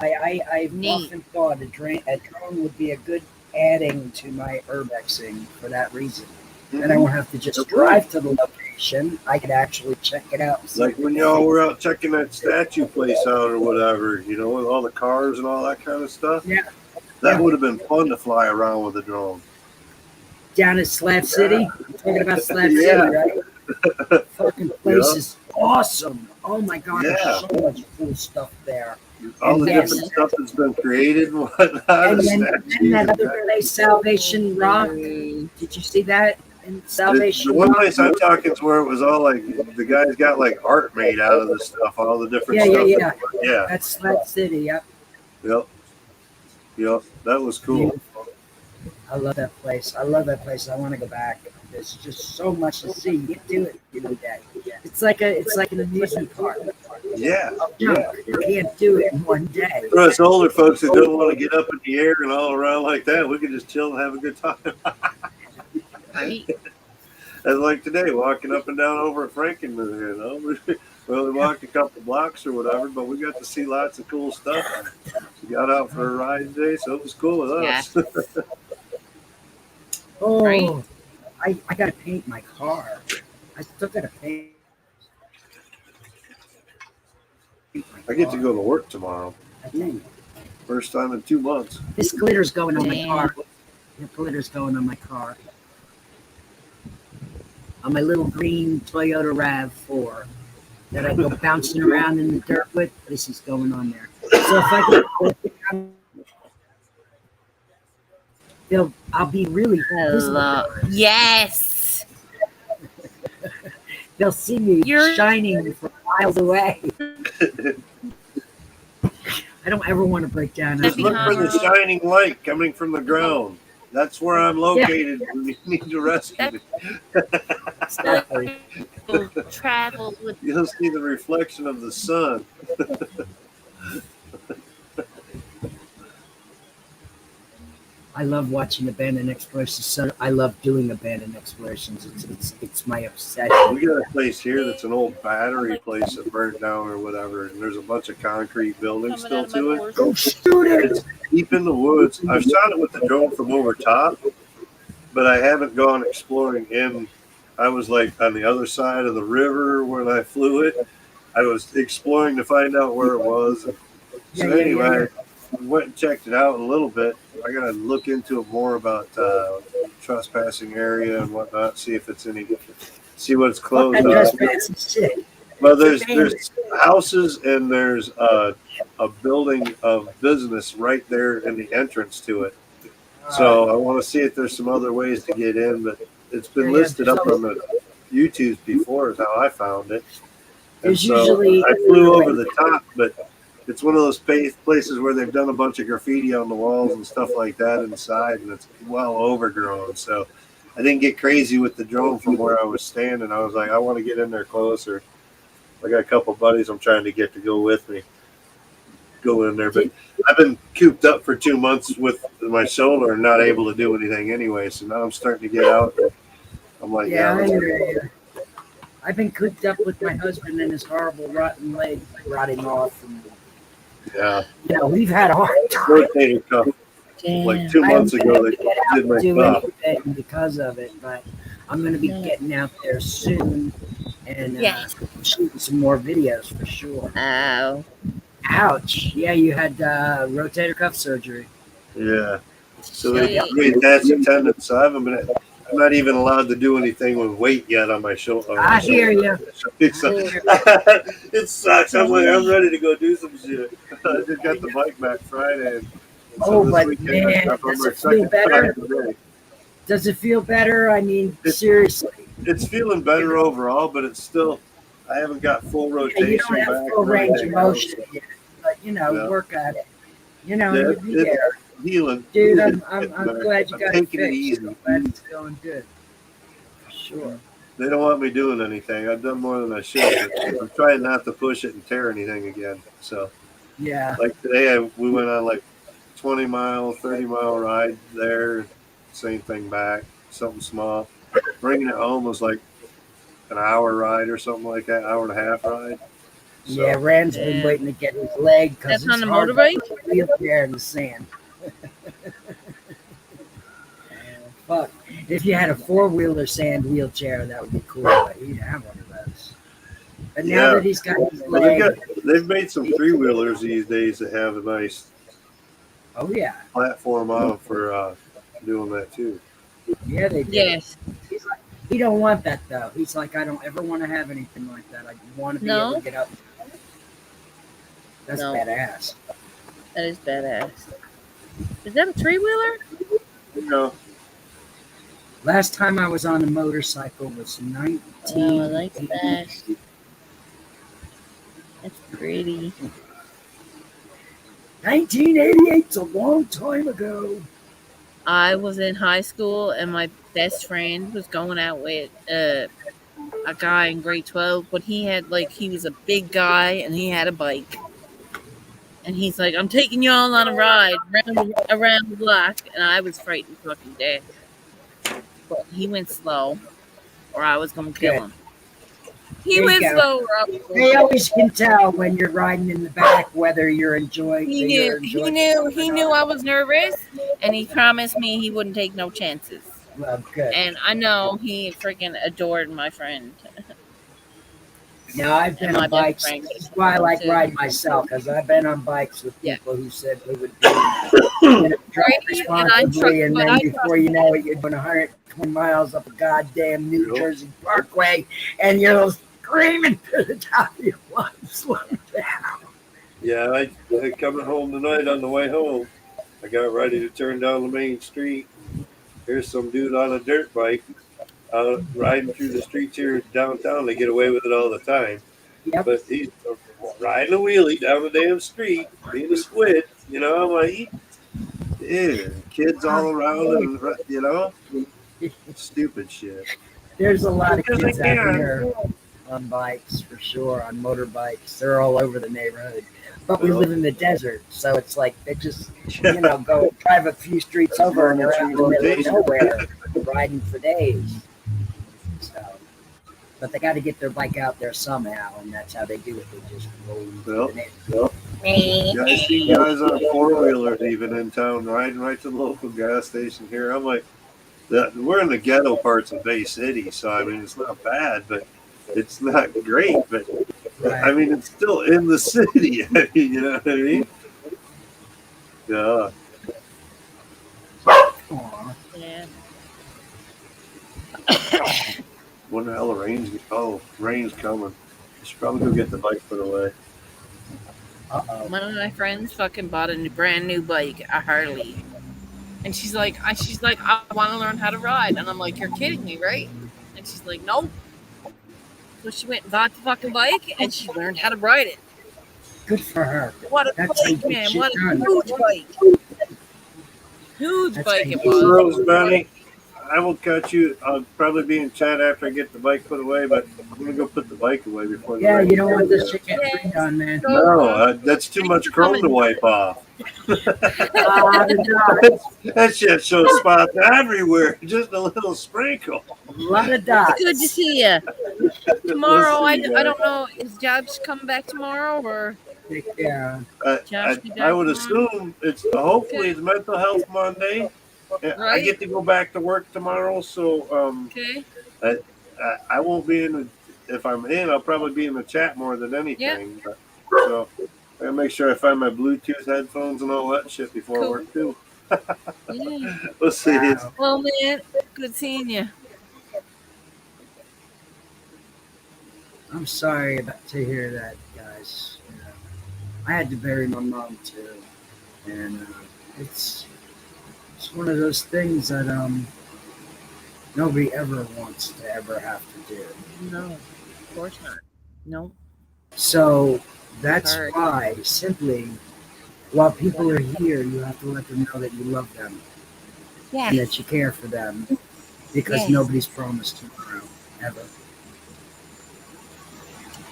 I've Neat. often thought a drone would be a good adding to my urbexing for that reason. And I won't have to just drive to the location. I could actually check it out. Like when y'all were out checking that statue place out or whatever, you know, with all the cars and all that kind of stuff. Yeah. That would have been fun to fly around with a drone. Down at Slab City. I'm talking about Slab Yeah. City, right? Fucking place is awesome. Oh my god, there's Yeah. so much cool stuff there. All And the yes. different stuff that's been created and whatnot. And the then statues that and other place, Salvation Rock. Did you see that in Salvation the one Rock? place I'm talking is where it was all like the guys got like art made out of the stuff, all the different stuff. Yeah. That's Slab City. Yep. Yep. That was cool. Beautiful. I love that place. I want to go back. There's just so much to see. You can do it every day. It's like an amusement park. Yeah. You can't do it in one day. For us older folks that don't want to get up in the air and all around like that, we can just chill and have a good time. Right? And like today, walking up and down over at Frankenmuth, you know. We only walked a couple blocks or whatever, but we got to see lots of cool stuff. We got out for a ride today, so it was cool with us. Yeah. Oh, Right. I gotta paint my car. I still gotta paint. I get to go to work tomorrow. I think First time in 2 months. this glitter's going on my Damn. car. The glitter's going on my car. On my little green Toyota RAV4 that I go bouncing around in the dirt with. This is going on there. So if I can, I'll be really visible. Yes. They'll see me You're- shining from miles away. I don't ever want to break down. Just look for the shining light coming from the ground. That's where I'm located when you need to rescue me. Exactly. Travel with You'll see the reflection of the sun. I love watching abandoned explorations. So I love doing abandoned explorations. It's my obsession. We got a place here that's an old battery place that burned down or whatever, and there's a bunch of concrete buildings still to it. Go shoot it! It's deep in the woods. I've shot it with the drone from over top, but I haven't gone exploring in. I was like on the other side of the river when I flew it. I was exploring to find out where it was. So anyway, I went and checked it out a little bit. I gotta look into it more about trespassing area and whatnot. See if it's see what it's closed on. Well, there's houses and there's a building of business right there in the entrance to it. So I want to see if there's some other ways to get in, but it's been listed up on the YouTubes before is how I found it. And so I flew over the top, but it's one of those places where they've done a bunch of graffiti on the walls and stuff like that inside, and it's well overgrown. So I didn't get crazy with the drone from where I was standing. I was like, I want to get in there closer. I got a couple buddies I'm trying to get to go with me, go in there. But I've been cooped up for 2 months with my shoulder and not able to do anything anyway. So now I'm starting to get out. I'm like, I've been cooped up with my husband and his horrible rotten leg rotting off. And, we've had a hard time. Like 2 months ago, they did my stuff because of it. But I'm going to be getting out there soon and shooting some more videos for sure. Ow. Ouch. Yeah, you had rotator cuff surgery. Yeah. So they attached a tendon. So I'm not even allowed to do anything with weight yet on my shoulder. I hear you. It sucks. I'm like, I'm ready to go do some shit. I just got the bike back Friday. But man, does it feel better? Does it feel better? I mean, seriously. It's feeling better overall, but it's still, I haven't got full rotation. You don't have full range of motion yet, but work at it. You'll be there. Healing. Dude, I'm glad you got it fixed. I'm glad it's going good. For sure. They don't want me doing anything. I've done more than I should. I'm trying not to push it and tear anything again. So, like today, we went on like 20-mile, 30-mile ride there. Same thing back. Something small. Bringing it home was like an hour ride or something like that. Hour and a half ride. So, Rand's been waiting to get his leg because it's on the motorbike. Wheelchair in the sand. Fuck. If you had a 4-wheeler sand wheelchair, that would be cool. But he'd have one of those. But now that he's got his leg, they've made some 3-wheelers these days that have a nice platform on them for doing that too. Yeah, they do. Yes. He's like, he don't want that though. He's like, I don't ever want to have anything like that. I want to be able to get up. That's badass. That is badass. Is that a 3-wheeler? No. Last time I was on a motorcycle was 19. Oh, I like that. That's pretty. 1988's a long time ago. I was in high school and my best friend was going out with a guy in grade 12, but he was a big guy and he had a bike. And he's like, I'm taking y'all on a ride around the block. And I was frightened fucking death. But he went slow or I was going to kill him. He went slow. They always can tell when you're riding in the back whether you're enjoying. He knew I was nervous, and he promised me he wouldn't take no chances. Well, good. And I know he freaking adored my friend. Now I've been on bikes. That's why I like riding myself, because I've been on bikes with people who said they would drive responsibly, and then before you know it, you're doing 120 miles up a goddamn New Jersey Parkway, and you're screaming to the top of your lungs, slow down. Yeah, I coming home tonight on the way home. I got ready to turn down the main street. Here's some dude on a dirt bike riding through the streets here downtown. They get away with it all the time. Yep. But he's riding a wheelie down the damn street, being a squid. I'm like, kids all around, and stupid shit. There's a lot of kids out here. on bikes for sure, on motorbikes. They're all over the neighborhood. But we live in the desert, so it's like they just, go drive a few streets over and they're out in the middle of nowhere, riding for days. So, but they got to get their bike out there somehow, and that's how they do it. They just roll through the neighborhood. Yeah, I see guys on four-wheelers even in town riding right to the local gas station here. I'm like, we're in the ghetto parts of Bay City, so I mean, it's not bad, but it's not great. But I mean, it's still in the city. I mean, you know what I mean? Yeah. Yeah. When the hell the rain's rain's coming. I should probably go get the bike put away. One of my friends fucking bought a brand new bike, a Harley, and she's like, I want to learn how to ride, and I'm like, you're kidding me, right? And she's like, nope. So she went and bought the fucking bike, and she learned how to ride it. Good for her. What a That's bike, man! What a done. huge bike! Huge bike it was. So, Benny, I will catch you. I'll probably be in chat after I get the bike put away, but I'm gonna go put the bike away before the rain. You don't want this shit getting done, man. No, that's too much chrome to wipe off. That shit shows spots everywhere. Just a little sprinkle. A lot of dots. Good to see you. Tomorrow, I don't know. Is Josh coming back tomorrow or? Yeah. I would assume it's hopefully it's Mental Health Monday. Right. I get to go back to work tomorrow, so okay. I won't be in the. If I'm in, I'll probably be in the chat more than anything. But, so I gotta make sure I find my Bluetooth headphones and all that shit before work too. Yeah. We'll see. Wow. Well, man, good seeing you. I'm sorry to hear that, guys. I had to bury my mom too, and it's one of those things that nobody ever wants to ever have to do. No, of course not. No. So that's why, simply, while people are here, you have to let them know that you love them. Yes. And that you care for them, because nobody's promised tomorrow, ever.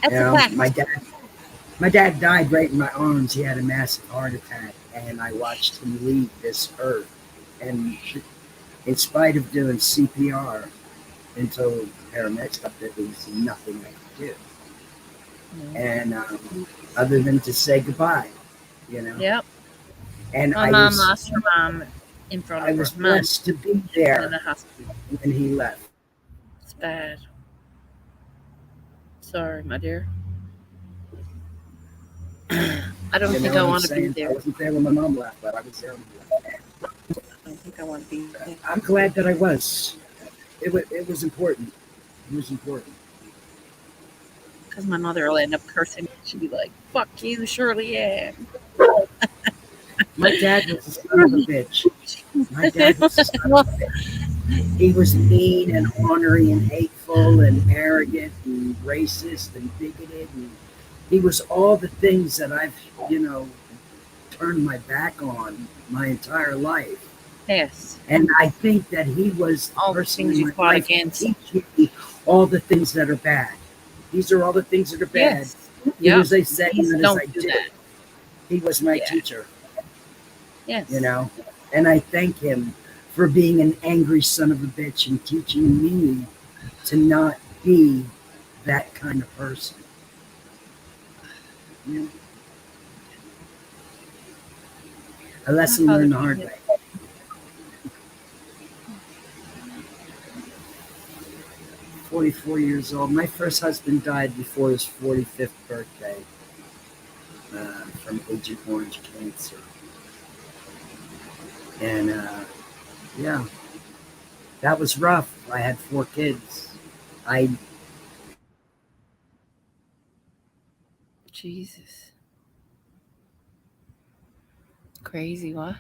That's a fact. My dad died right in my arms. He had a massive heart attack, and I watched him leave this earth. And in spite of doing CPR until paramedics stopped it, there was nothing I could do. Mm-hmm. And other than to say goodbye, Yep. And my mom lost her mom in front of her. I was blessed to be there in the hospital when he left. It's bad. Sorry, my dear. I don't think I want to be there. I wasn't there when my mom left, but I was there when he left. I don't think I want to be there. I'm glad that I was. It was important. It was important. Because my mother will end up cursing. She'll be like, fuck you, Shirley Ann. My dad was a son of a bitch. My dad was a son of a bitch. He was mean and ornery and hateful and arrogant and racist and bigoted. And he was all the things that I've, turned my back on my entire life. Yes. And I think that he was all the things you fought against. Teach me all the things that are bad. These are all the things that are bad. Yes. He was a second don't as I do did. that. He was my teacher. Yes. And I thank him for being an angry son of a bitch and teaching me to not be that kind of person. A lesson learned the hard way. I'm 44 years old. My first husband died before his 45th birthday from Agent Orange cancer. And that was rough. I had 4 kids. Jesus. Crazy, what?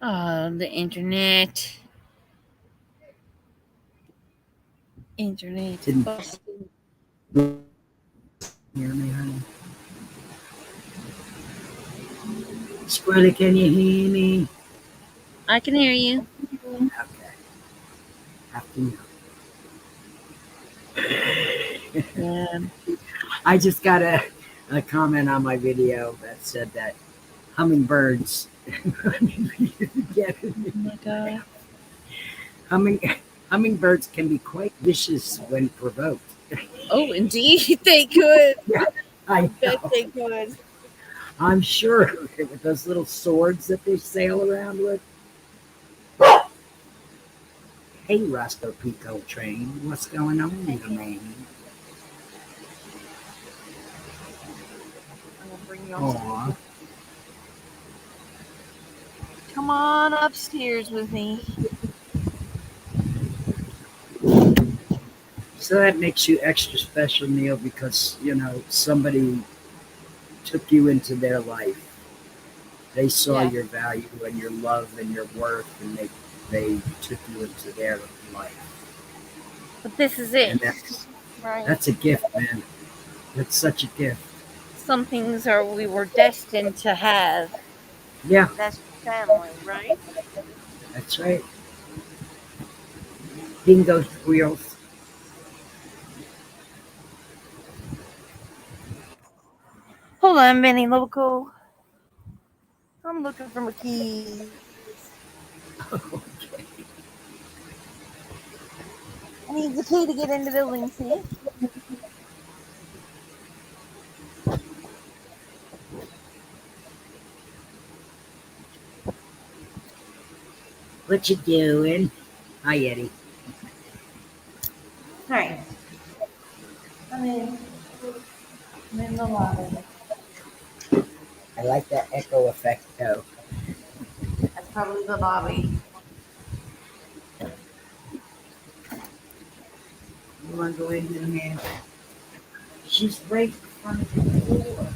Oh, the internet. Internet. Hear me, honey? Squirrely, can you hear me? I can hear you. Okay. Have to know. Yeah. I just got a comment on my video that said that hummingbirds get Oh my god. humming hummingbirds can be quite vicious when provoked. Oh, indeed, they could. Yeah, I I bet know. they could. I'm sure with those little swords that they sail around with. Hey, Roscoe Pico train, what's going on, man? I'm gonna bring you Aw, upstairs. Come on upstairs with me. so that makes you extra special, Neil, because somebody took you into their life. They saw Yeah, your value and your love and your worth, and they took you into their life. but this is it, And right? that's a gift, man. That's such a gift. Some things are we were destined to have. Yeah, That's family, right? that's right. Bingo squeals. Hold on, Benny Loco. I'm looking for my keys. I need the key to get in the building, see? What you doing? Hi, Eddie. Alright. I'm in. I'm in the lobby. I like that echo effect, though. That's probably the lobby. You want to go in there, man? She's right in front of the door.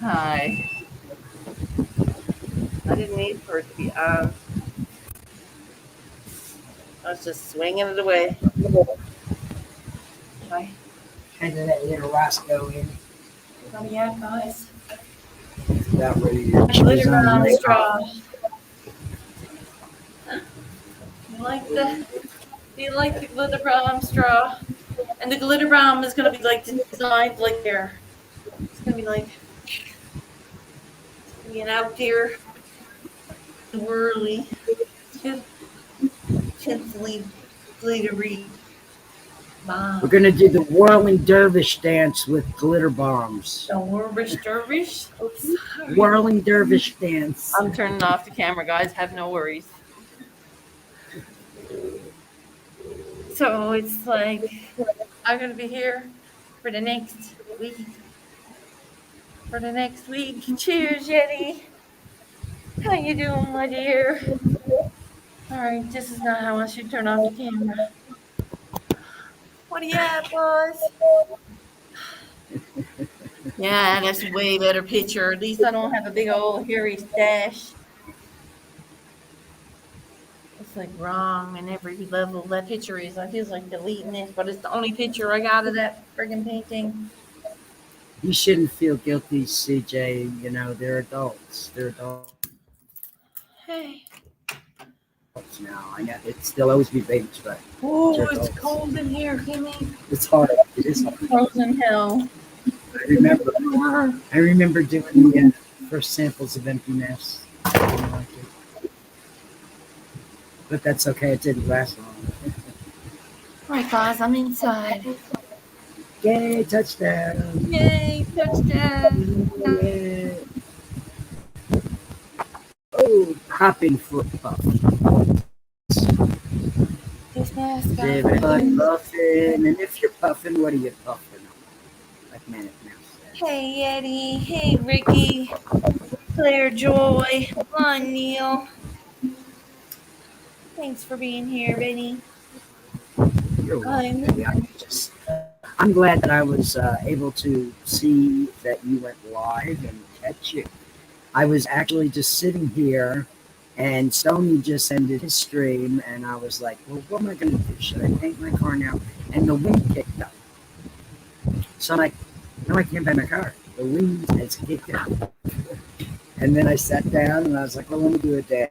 Hi. I didn't need for it to be on. I was just swinging it away. Hi. Kind of let little Roscoe in. Oh, yeah, guys. About ready to choose Glitter on bomb right straw. You like the? Do you like the glitter bomb straw? And the glitter bomb is gonna be like designed like there. It's gonna be like an out there whirly, tinsely, glittery bomb. We're gonna do the whirling dervish dance with glitter bombs. The dervish. Oops. Sorry. Whirling dervish dance. I'm turning off the camera, guys. Have no worries. So it's like I'm gonna be here for the next week. For the next week. Cheers, Yeti. How you doing, my dear? All right, this is not how I should turn off the camera. What do you have, boys? Yeah, that's a way better picture. At least I don't have a big old hairy stash. It's like wrong in every level that picture is. I feel like deleting it, but it's the only picture I got of that friggin' painting. You shouldn't feel guilty, CJ. They're adults. They're adults Hey. now. I know it still always be babies, but Oh, they're it's adults. cold in here, Kimmy. It's hard. It is hard. Frozen hell. I remember doing the first samples of Empty Nest. I didn't like it. But that's okay. It didn't last long. All right, guys, I'm inside. Yay, touchdown. Yay, touchdown. Yay. Oh, popping foot puff. This mask David puffing. And if you're puffing, what are you puffing on? Like Manic Mouse said. Hey, Eddie. Hey, Ricky. Claire Joy. Come on, Neil. Thanks for being here, Benny. You're welcome, baby. I'm glad that I was able to see that you went live and catch you. I was actually just sitting here, and Stony just ended his stream, and I was like, well, what am I going to do? Should I paint my car now? And the wind kicked up. So I'm like, no, I can't paint my car. The wind has kicked up. And then I sat down, and I was like, well, let me do a dance.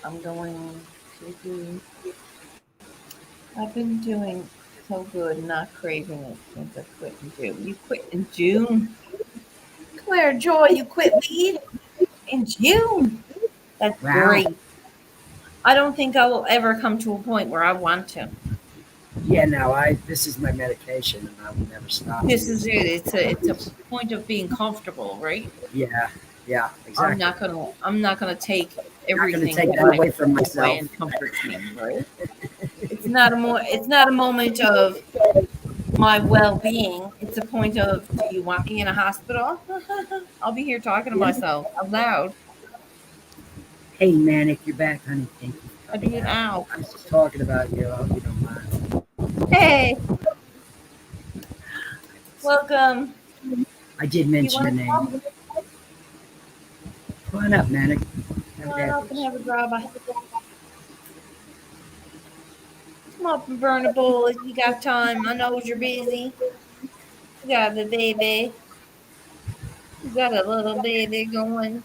I'm going to do. I've been doing so good, not craving it since I quit in June. You quit in June? Come here, Joy. You quit weed in June. That's Wow. great. I don't think I will ever come to a point where I want to. Yeah, no, I this is my medication and I will never stop This is using it. It's a it. point of being comfortable, right? Yeah, yeah, I'm exactly. not gonna I'm not gonna take Not gonna everything take that that I away from joy myself. and comforts me, right? It's not a moment of my well-being. It's a point of, do you want me in a hospital? I'll be here talking to Yeah. myself out loud. Hey Manic, you're back, honey. Thank you for I do coming it out. now. I was just talking about you, I hope you don't mind. Hey, welcome. I did You mention want your to come name. Come on up, Manic. Have a on dab, up and please. have a grabba? Come up and burn a bowl if you got time. I know you're busy. You got the baby. You got a little baby going,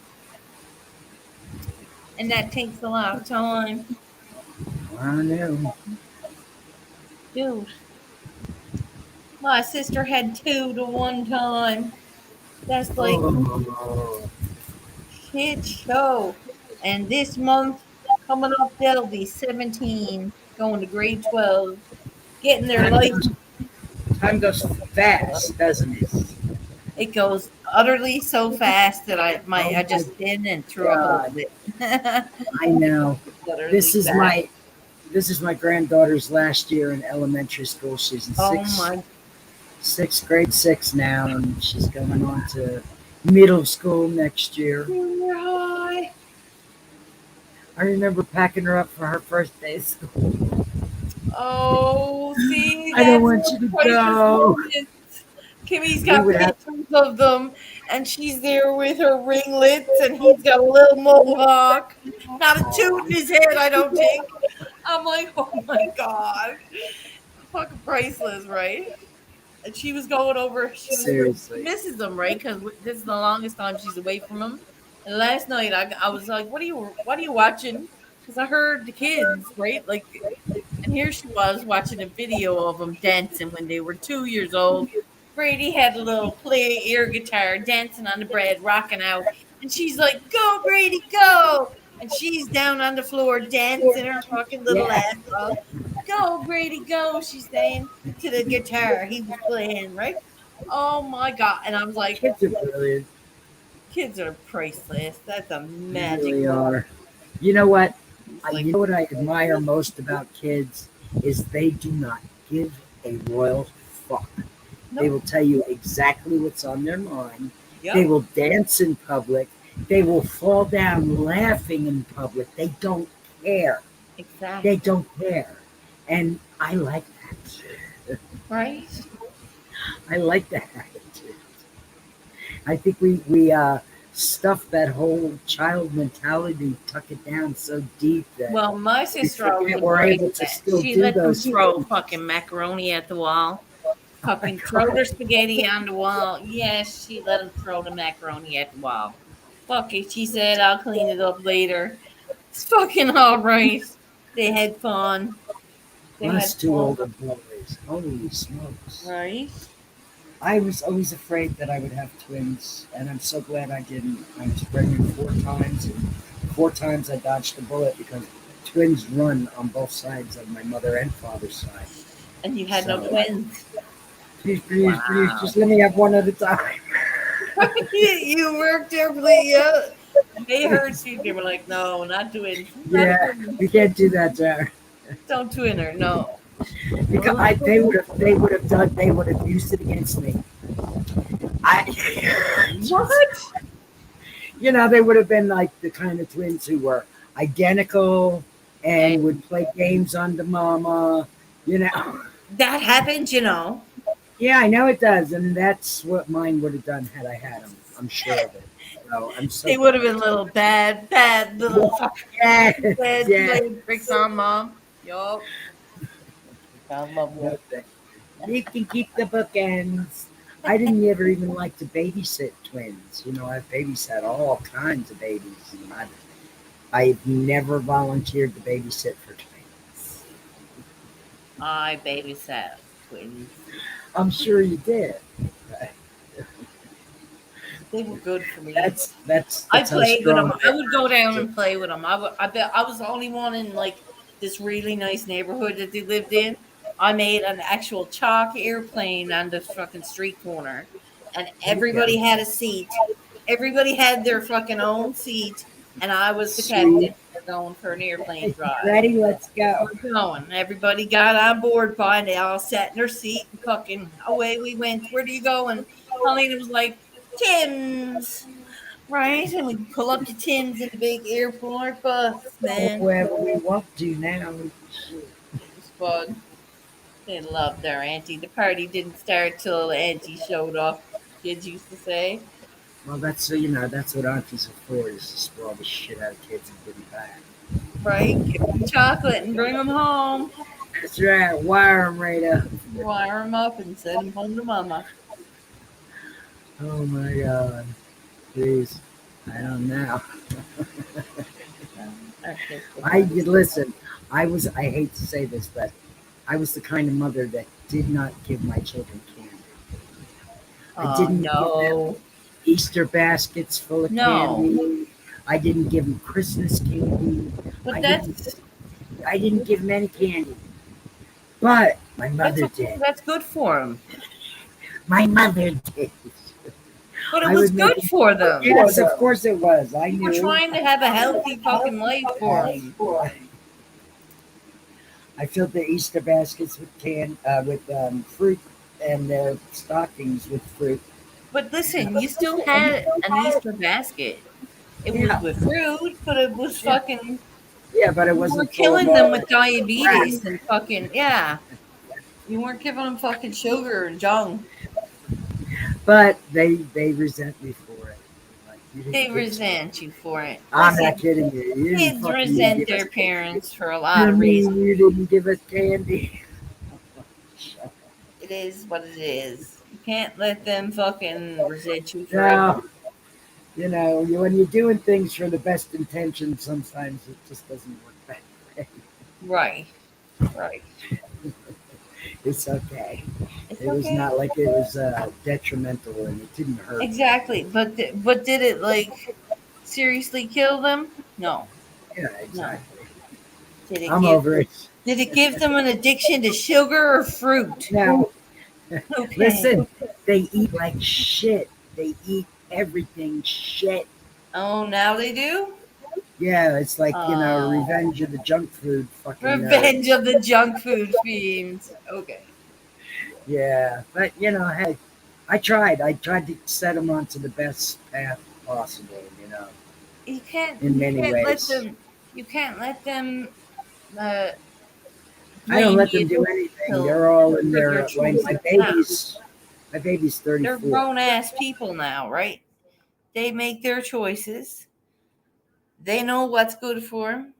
and that takes a lot of time. I know. Dude, my sister had two to one time. That's like Oh, shit show. And this month, coming up, they'll be 17, going to grade 12, getting their time life. goes, time goes fast, doesn't it? It goes utterly so fast that Oh I my just spin and threw up a little God. bit. I know. This Utterly is fast. my this is my granddaughter's last year in elementary school. She's in Oh my sixth grade six now, and she's going on to middle school next year. junior high. I remember packing her up for her first day of school. Oh, see, I don't that's want a you to priceless go. moment. Kimmy's We got would have, pictures of them, and she's there with her ringlets, and he's got a little mohawk. Not a toot in his head, I don't think. I'm like, oh my god, fucking priceless, right? And she was going over. She seriously. misses him, right? Because this is the longest time she's away from him. And last night, I was like, what are you watching? Because I heard the kids, right? Like, and here she was watching a video of them dancing when they were 2 years old. Brady had a little play air guitar, dancing on the bed, rocking out. And she's like, go, Brady, go. And she's down on the floor dancing her fucking little Yeah, ass off. Go, Brady, go, she's saying to the guitar he was playing, right? Oh my God. And I was like, kids are brilliant. kids are priceless. That's a They magic really moment. are. You know what? It's like, You know what I admire most about kids is they do not give a royal fuck. They nope. will tell you exactly what's on their mind. They Yep. will dance in public. They will fall down laughing in public. They don't care. They Exactly. don't care. And I like that. Right? I like that attitude. I think we stuff that whole child mentality, tuck it down so deep that Well, my we sister always forget we're able embraced to that. still She do let them those throw things. fucking macaroni at the wall, Oh my fucking throw God. their spaghetti on the wall. Yes, she let them throw the macaroni at the wall. Fuck it, she said, I'll clean it up later. It's fucking all right. They had fun. They Us had two fun, older boys. Holy smokes. right? I was always afraid that I would have twins, and I'm so glad I didn't. I was pregnant four times, and four times I dodged a bullet because twins run on both sides of my mother and father's side. And you had no So, twins. please, please, please, Wow. just let me have one at a time. You worked there, please. Yeah. They heard Please. you. They were like, no, not twins. Not Yeah, twins. we can't do that, Jared. Don't twin her. No. Because they would have used it against me. I, What? they would have been like the kind of twins who were identical Hey, and would play games on the mama. You know. that happens, you know. Yeah, I know it does, and that's what mine would have done had I had them. I'm sure of it. So I'm so They would glad have I been little bad, bad little fucking did. bad Yeah, playing tricks on mom. Yup. I love you. no thank you. You can keep the bookends. I didn't ever even like to babysit twins. I babysat all kinds of babies, and I've never volunteered to babysit for twins. I babysat twins. I'm sure you did. They were good for me. That's I how played with them. strong I they would go down are. and play with them. I bet I was the only one in like this really nice neighborhood that they lived in. I made an actual chalk airplane on the fucking street corner, and There you go. everybody had a seat. Everybody had their fucking own seat, and I was the captain. Sweet. We're going for an airplane drive. Ready? Let's go. We're going. Everybody got on board, by and they all sat in their seat and fucking away we went. Where do you go? And Helena was like, Tim's. Right, and we pull up to Tim's in the big airport bus, man. Wherever we want to now. It was fun. They loved their auntie. The party didn't start till the auntie showed up. Kids used to say, Well, that's what aunties are for, is to spoil the shit out of kids and give them back. right, give them chocolate and bring them home, That's right. Wire them right up. wire them up, and send them home to mama. Oh my God. Please. I don't know. Listen. I hate to say this, but I was the kind of mother that did not give my children candy. I Oh didn't give them no, Easter baskets full of no, candy. I didn't give them Christmas candy. but I that's didn't give them any candy. But my mother okay. did. That's good for them. My mother did. But it I was would make good for them. Yes, of course it was. I You were knew. trying to have a healthy fucking life for them. I filled the Easter baskets with fruit and their stockings with fruit. But listen, you still had an Easter basket. It was Yeah, with fruit, but it was yeah, fucking. yeah, but it You weren't wasn't full of killing them with crap. diabetes and fucking yeah. You weren't giving them fucking sugar and junk. But they resent me for it. Like, you They didn't give us resent you for it. I'm not Listen, kidding you. You didn't kids fucking resent give us their candy. parents for a lot You of reasons. mean you didn't give us candy? It is what it is. You can't let them fucking resent you forever. No, when you're doing things for the best intention, sometimes it just doesn't work that way. Right. Right. It's okay. It's It was okay. not like it was detrimental, and it didn't hurt. Exactly. But did it like seriously kill them? No. Yeah, No. exactly. Did it I'm give over it. Did it give them an addiction to sugar or fruit? Now, Okay. listen, they eat like shit. They eat everything shit. Oh, now they do? Yeah, it's like, Oh. revenge of the junk food fucking Revenge of the junk food fiends. Okay. Yeah, but hey, I tried. I tried to set them onto the best path possible. You can't In you many can't let ways. them you can't let them uh I don't blame let them you do anything. till They're all in for your their like choices now. My baby's They're 34. grown ass people now, right? They make their choices. They know what's good for them.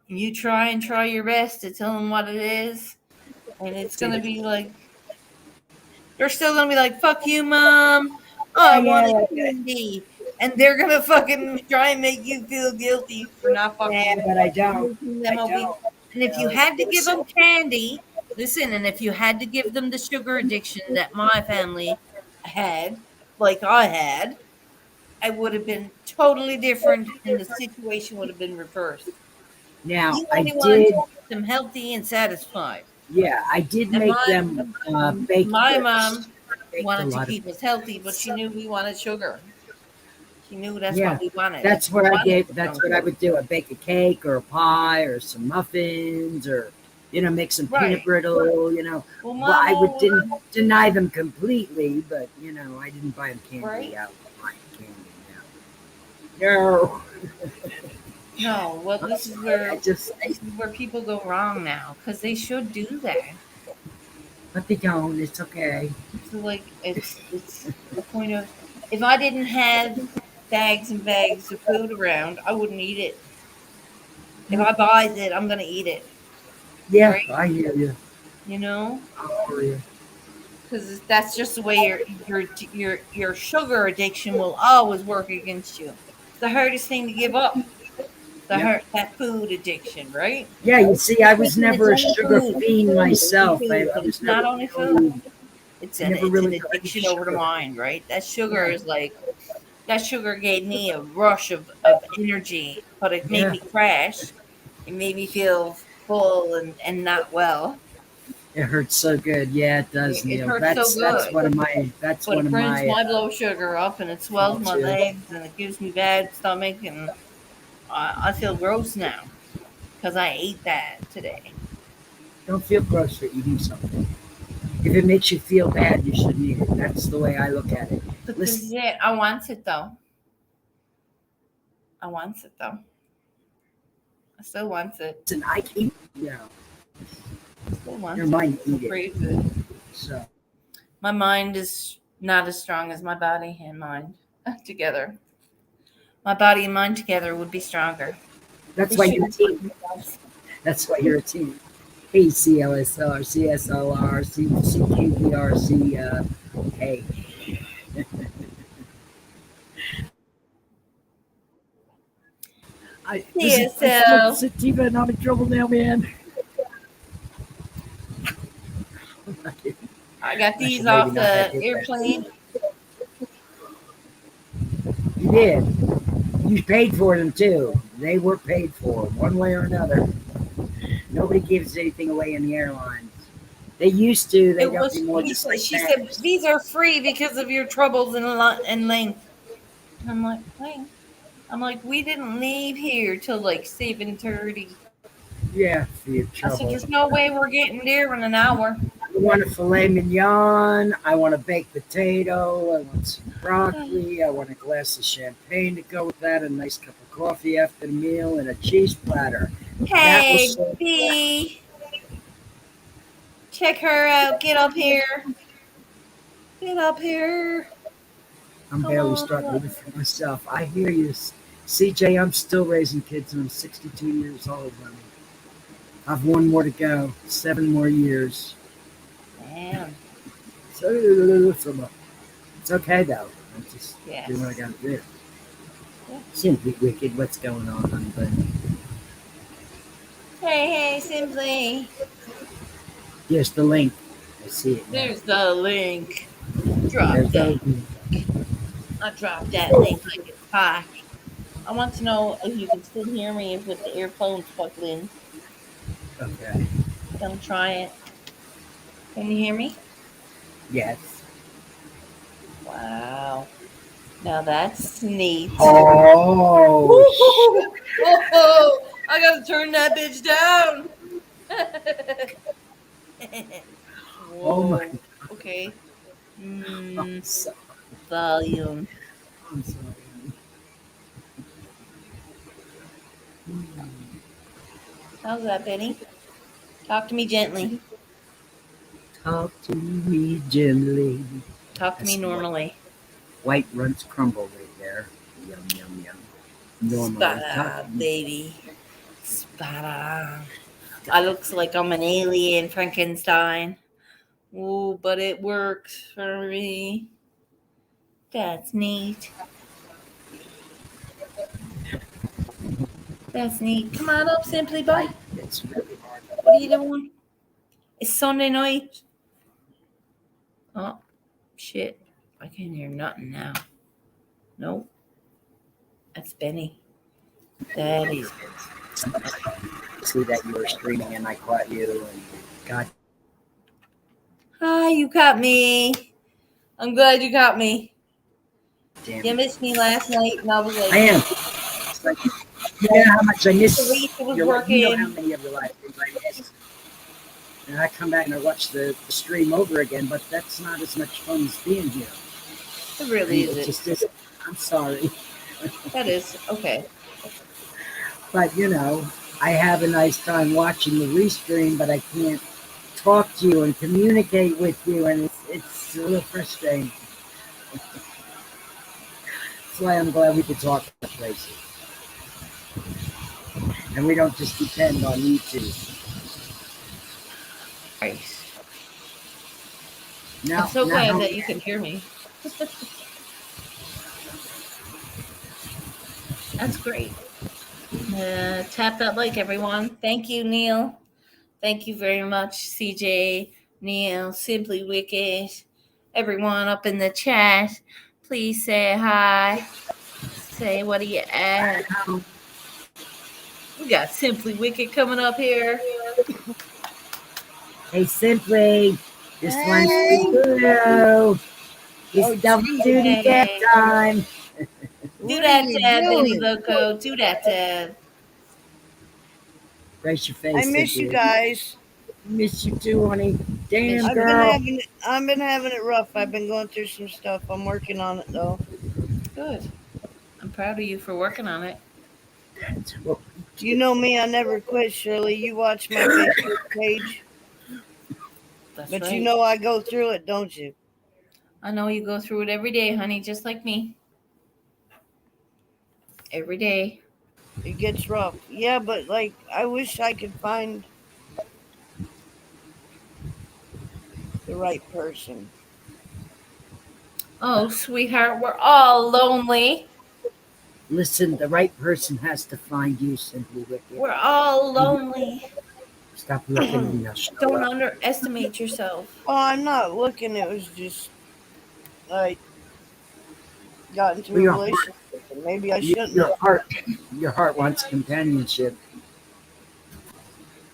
You try your best to tell them what it is, and it's See, gonna be like they're still gonna be like, "Fuck you, mom. Oh, I yeah, wanted candy," and they're gonna fucking try and make you feel guilty for not yeah, fucking but I don't. making I them obedient. don't. And if you It's had to more give them simple. candy, listen, and if you had to give them the sugar addiction that my family had, like I had, I would have been totally different, and the situation would have been reversed. Now, You only wanted to keep them healthy and satisfied. I did And make them baked my goods. mom Baked a wanted to lot of keep us healthy, but she knew we wanted sugar. She knew that's Yeah, what we wanted. that's We what I wanted gave. the That's junk what I food. would do. I bake a cake or a pie or some muffins or make some peanut Right. brittle. Well, Well, I mama didn't was deny them completely, but I didn't buy them right. candy out. Buying candy now. No, well, No, I'm this is sorry. this is where people go wrong now because they should do that. But they don't. It's okay. So like, it's the point of if I didn't have bags and bags of food around, I wouldn't eat it. If I buy it, I'm gonna eat it, Yeah, right? I hear you. You know, I hear you. because that's just the way your sugar addiction will always work against you. It's the hardest thing to give up. that food addiction, right? Yeah, you see, I was Thinking it's never a only sugar food. fiend It's only myself. food, I but was it's never not only food. really, It's I an never it's an really liked addiction over the sugar. mind, right? That sugar Yeah, is like that sugar gave me a rush of energy, but it made yeah, me crash. It made me feel full and not well. it hurts so good. Yeah, it does, It Neil. hurts so good, That's but one it of brings my my blood sugar up and it me swells my too. legs and it gives me bad stomach and I feel gross now because I ate that today. Don't feel gross for eating something. If it makes you feel bad, you shouldn't eat it. That's the way I look at it. But this Listen, is it. I want it though. I want it though. I still want it. I can eat, I still your want it. mind I still eat it. crave it. So My mind is not as strong as my body and mind together. My body and mind together would be stronger. that's They why you're a shouldn't fight team. themselves. That's why you're a team. Hey, CLSR, CSLR, CKPRC, hey. I smoked CSL. sativa and I'm in trouble now, man. I got I should these maybe off not have the hit that. airplane. You did. You paid for them too. They were paid for, one way or another. Nobody gives anything away in the airlines. They used to. They It don't was. anymore. He Just said. like She said parents. these are free because of your troubles and length. And I'm like, length. I'm like, we didn't leave here till like 7:30. Yeah, for your I said, trouble. there's no way we're getting there in an hour. I want a filet mignon. I want a baked potato. I want some broccoli. I want a glass of champagne to go with that. A nice cup of coffee after the meal, and a cheese platter. That will Hey, serve well. B, check her out. Get up here. Get up here. I'm Come barely on starting to up. live for myself. I hear you, CJ. I'm still raising kids, and I'm 62 years old, honey. I've one more to go. 7 more years. Damn. So it's okay though. I'm just doing what I Yes. gotta do. Yeah. Simply wicked. What's going on, honey? But Hey, hey, Simply. here's the link. I see it now. There's the link. Drop There's that. the link. I dropped that link like it's hot. I want to know if you can still hear me with the earphones plugged in. Okay. Don't try it. Can you hear me? Yes. Wow. Now that's neat. Oh, Oh, I gotta turn that bitch down. oh my. Whoa. Okay. I'm Mm, sorry. volume. I'm sorry. How's that, Benny? Talk to me gently. Talk to me gently. Talk to me That's what normally. white runs crumble right there. Yum yum yum. Normally, talk Spada, to me. baby. Spada. I looks like I'm an alien Frankenstein. Ooh, but it works for me. That's neat. That's neat. Come on up, Simply Boy. It's really hard. What are you doing? It's Sunday night. Oh, shit. I can't hear nothing now. Nope. That's Benny. That is. See that you were streaming and I caught you and God Hi, you caught me. I'm glad you caught me. damn You it. missed me last night, and I was I like, am. It's like, you know how much I miss Teresa was your life. You know how working. many of your life I miss. And I come back and I watch the stream over again, but that's not as much fun as being here. It really And it isn't. just isn't. I'm sorry. That is okay. But you know, I have a nice time watching the restream, but I can't talk to you and communicate with you, and it's a little frustrating. That's why I'm glad we could talk to places. And we don't just depend on YouTube. Nice. I'm Now, so glad now, that you can hear me. That's great. Tap that like, everyone. Thank you, Neil. Thank you very much, CJ, Neil, Simply Wicked, everyone up in the chat. Please say hi. Say what are you at? We got Simply Wicked coming up here. Hey, Simply, this one's Hey. for you. It's Oh, double gee. duty dab Hey. time. Do What are that, you Dad, Benny doing? Loco. Do that, Dad. Brace your I face, miss you Simply. guys. Miss you too, honey. Miss Damn, you. girl. I've been having it rough. I've been going through some stuff. I'm working on it though. Good. I'm proud of you for working on it. Well, You know me, I never quit, Shirley. You watch my Facebook page. That's But right. you know I go through it, don't you? I know you go through it every day, honey, just like me. Every day. It gets rough. Yeah, but like I wish I could find the right person. Oh, sweetheart, we're all lonely. listen, the right person has to find you, Simply Wicked. We're all lonely. Stop looking at me now. Shut Don't up. underestimate yourself. Oh, I'm not looking. It was just I got into Well, a relationship and maybe I shouldn't have. your heart wants companionship.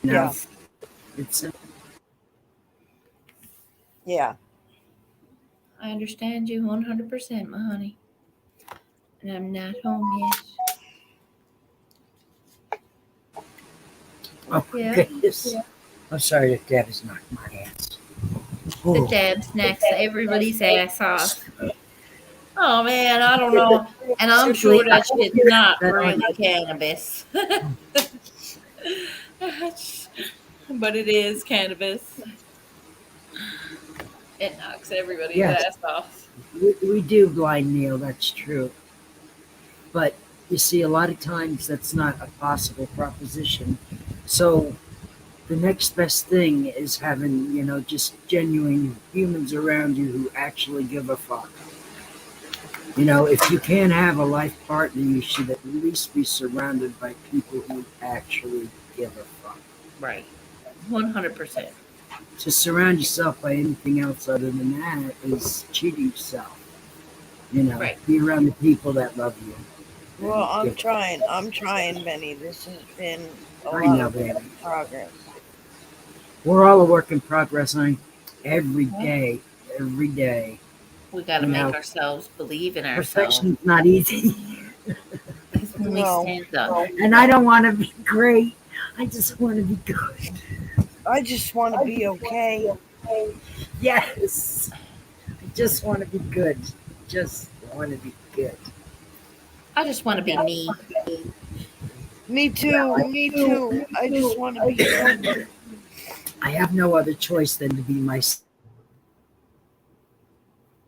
You know, Yeah, Yes, it's yeah. I understand you 100%, my honey. And I'm not home yet. oh my Yeah, goodness. I'm sorry that Dad has knocked my ass. the Oh, dabs next. Everybody's ass off. Oh man, I don't know. And I'm sure Simply, that shit's not that on really cannabis. But it is cannabis. It knocks everybody's yes, ass off. we do blind Neil. That's true. But you see, a lot of times that's not a possible proposition. So the next best thing is having, just genuine humans around you who actually give a fuck. If you can't have a life partner, you should at least be surrounded by people who actually give a fuck. Right. 100%. To surround yourself by anything else other than that is cheating yourself. Right. Be around the people that love you. Well, And I'm give a fuck. trying. I'm trying, Benny. This has been a I lot know, of baby. progress. We're all a work in progress, honey. Every Well, day, every day. we got to You make know, ourselves believe in ourselves. perfection's not easy. Because when we No, stand up, And I don't want to be great. I just want to be good. I just want to be okay. Yes. I just want to be good. Just want to be good. I just want to be me. Me too. Me too. I just want to be you. I have no other choice than to be myself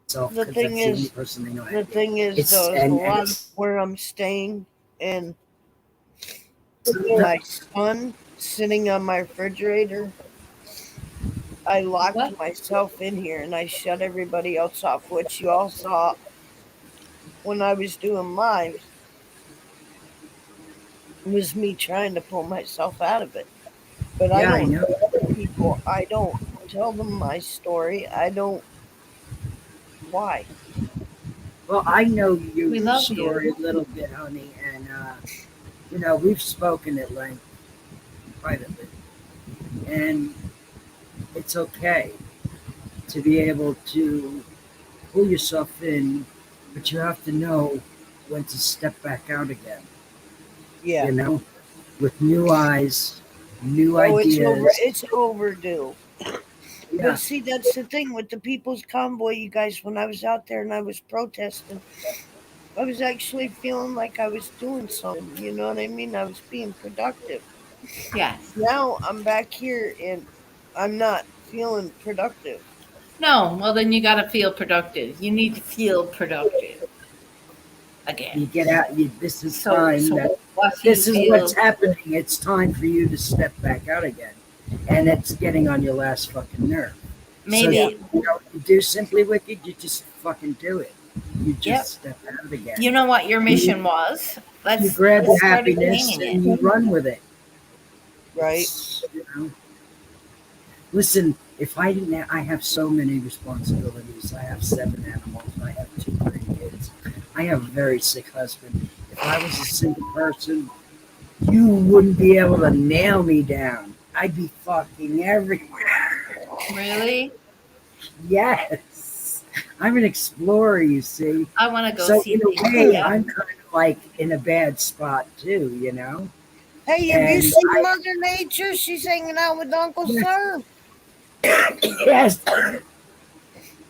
The because thing that's the only is, person I know. the thing is, It's though, is a and lot of it's where I'm staying, and my son sitting on my refrigerator. I locked What? myself in here and I shut everybody else off, which you all saw when I was doing lives. Was me trying to pull myself out of it. But I yeah, I don't know. tell other people. I don't tell them my story. I don't. Why? Well, I know We your love you. story a little bit, honey, and we've spoken at length privately, and it's okay to be able to pull yourself in, but you have to know when to step back out again. Yeah. With new eyes, new Oh, ideas. it's overdue. Yeah, But see, that's the thing with the People's Convoy, you guys. When I was out there and I was protesting, I was actually feeling like I was doing something. You know what I mean? I was being productive. Yes. Now I'm back here and I'm not feeling productive. No, well, then you got to feel productive. You need to feel productive again. you get out. This is So, time. so what do you This is what's feel? happening. It's time for you to step back out again, and it's getting on your last fucking nerve. So Yeah. Maybe, you do Simply Wicked. You just fucking do it. You yep. just step out again. You know what your mission was? You Let's grab the let's start happiness obtaining and it. you run with it. Right. Listen, if I didn't, I have so many responsibilities. I have 7 animals. I have 2 grandkids. I have a very sick husband. If I was a single person, you wouldn't be able to nail me down. I'd be fucking everywhere. Really? Yes. I'm an explorer, you see. I want to go So see in a things. way, Yeah. I'm kind of like in a bad spot too, you know. Hey, have you And seen Mother Nature? She's hanging out with Uncle yes, Sir. yes,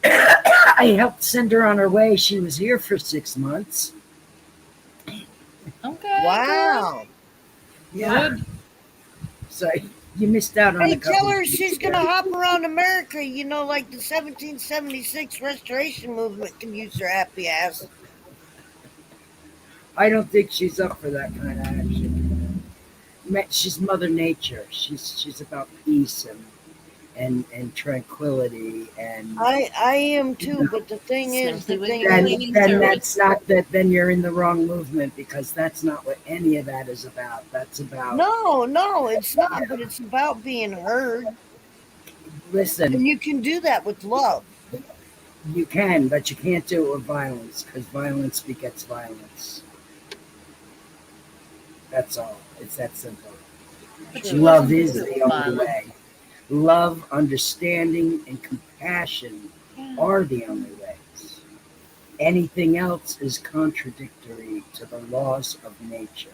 I helped send her on her way. She was here for 6 months. Okay. Good. Wow. Yeah. Good. So you missed out on a Hey, couple tell of her things she's gonna there. hop around America. You know, like the 1776 Restoration Movement can use her happy ass. I don't think she's up for that kind of action. She's Mother Nature. She's about peace and tranquility and I am you too, know, but the thing is, Simply the with thing your is, cleaning then service. that's not that then you're in the wrong movement because that's not what any of that is about. That's about no, it's not. But it's about being heard, listen, and you can do that with love. you can, but you can't do it with violence because violence begets violence. That's all. It's that simple. But she True. Love wasn't is doing the only violence. way. Love, understanding, and compassion Yeah. are the only ways. Anything else is contradictory to the laws of nature.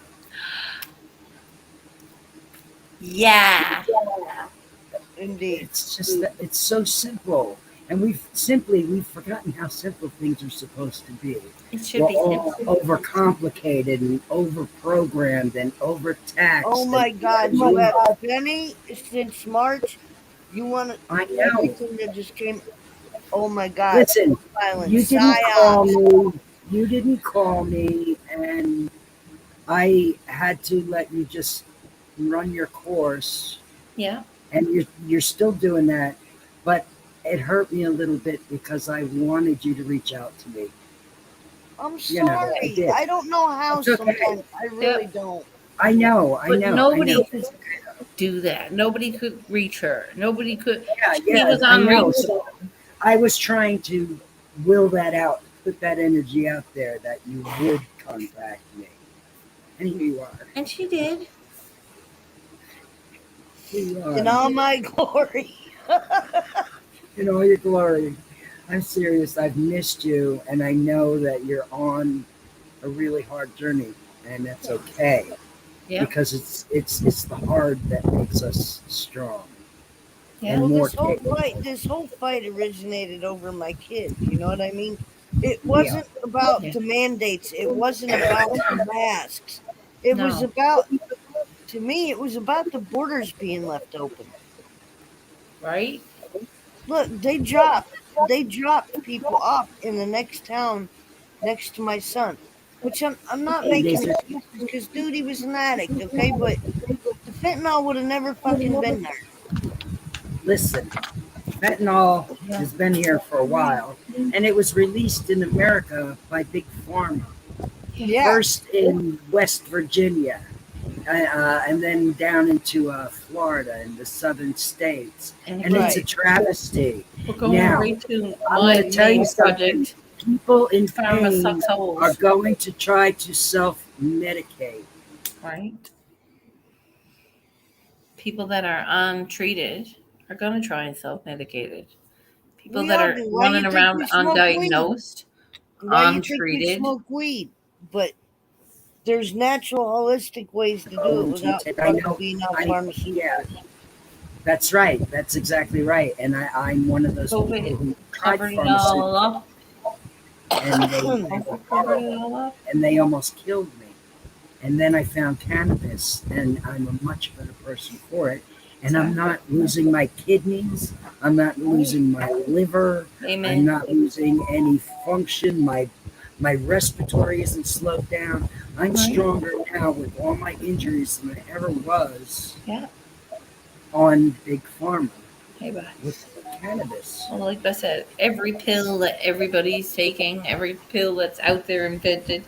Yeah. Indeed. It's just that it's so simple. And we've forgotten how simple things are supposed to be. It should We're be all simple. overcomplicated and overprogrammed and Oh overtaxed and my God, you have Benny since March. You want I know. everything that just came. Oh my God, Listen, you violence, didn't call psyops. me. You didn't call me, and I had to let you just run your course, Yeah. and you're still doing that, but it hurt me a little bit because I wanted you to reach out to me. I'm You know, I sorry. did. I don't know how It's okay. sometimes. I really Yep. don't. I know, I But know, I know. nobody could do that. Nobody could reach her. Nobody could. Yeah, She yeah, was I know. So unreachable. I was trying to will that out, put that energy out there that you would contact me, and here you are. And she did. Here you In are. all my glory. In all your glory. I'm serious. I've missed you, and I know that you're on a really hard journey, and that's okay Yeah. because it's the hard that makes us strong Yeah. and Well, more capable. this whole fight originated over my kid. You know what I mean? It Yeah, wasn't about Yeah. the mandates. It wasn't about the masks. It was No. about, to me, it was about the borders being left open. Right? Look, they dropped people off in the next town next to my son, which I'm not and making this is excuses because dude, he was an addict, okay, but the fentanyl would have never fucking been there. listen. Fentanyl Yeah. has been here for a while, and it was released in America by Big Pharma. Yeah. Yeah, First in West Virginia, and then down into Florida and the southern states. And And it's again, a right. travesty. we're going Now, right to I'm my going to tell you main something. project. People in Pharma pain sucks are holes. going to try to self medicate. Right? People that are untreated are going to try and self medicate it. People We that all are do. Why running you think around we smoke weed? undiagnosed, Why you think we untreated, smoke weed? But there's natural, holistic ways to do it Going to without take, I fucking know, being on I, yeah, pharmaceuticals. that's right. That's exactly right. And I'm one of those people COVID who tried covered it all pharmaceuticals up. and COVID covered it all up. they almost killed me. And then I found cannabis, and I'm a much better person for it. And I'm Exactly. not losing my kidneys. I'm not losing my liver. I'm Amen. not losing any function. My respiratory isn't slowed down. I'm Right? stronger now with all my injuries than I ever was Yeah. on Big Pharma Hey, bye. with cannabis. Well, like I said, every pill that everybody's taking, every pill that's out there invented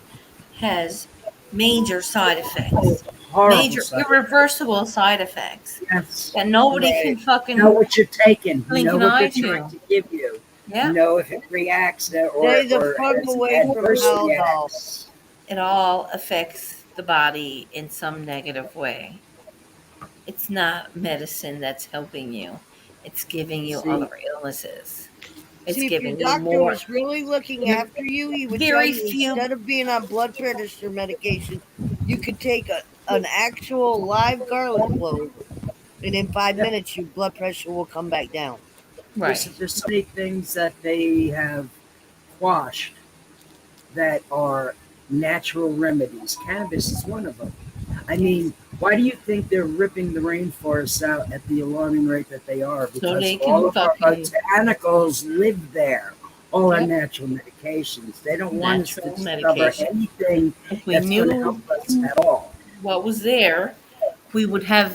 has major side Oh, effects, horrible major side effects. irreversible side effects Yes, that nobody right. can You know fucking what you're taking. You blink know an what they're eye trying to. to give you. You Yeah, know if it reacts Stay the or fuck has away from adverse Haldol. reacts. it all affects the body in some negative way. It's not medicine that's helping you. It's giving you See, other illnesses. It's See, if your giving you doctor more. was really looking You're after you, he would tell very you few. instead of being on blood pressure medication, you could take an actual live garlic clove, and in 5 minutes, your blood pressure will come back down. Right. there's so many things that they have quashed that are natural remedies. Cannabis is one of them. I Yes. mean, why do you think they're ripping the rainforests out at the alarming rate that they are? So Because they can all of our fucking. botanicals live there. All our Yep. natural medications. They don't want us to Natural discover medication. anything If we that's going to help knew us at all. what was there, we would have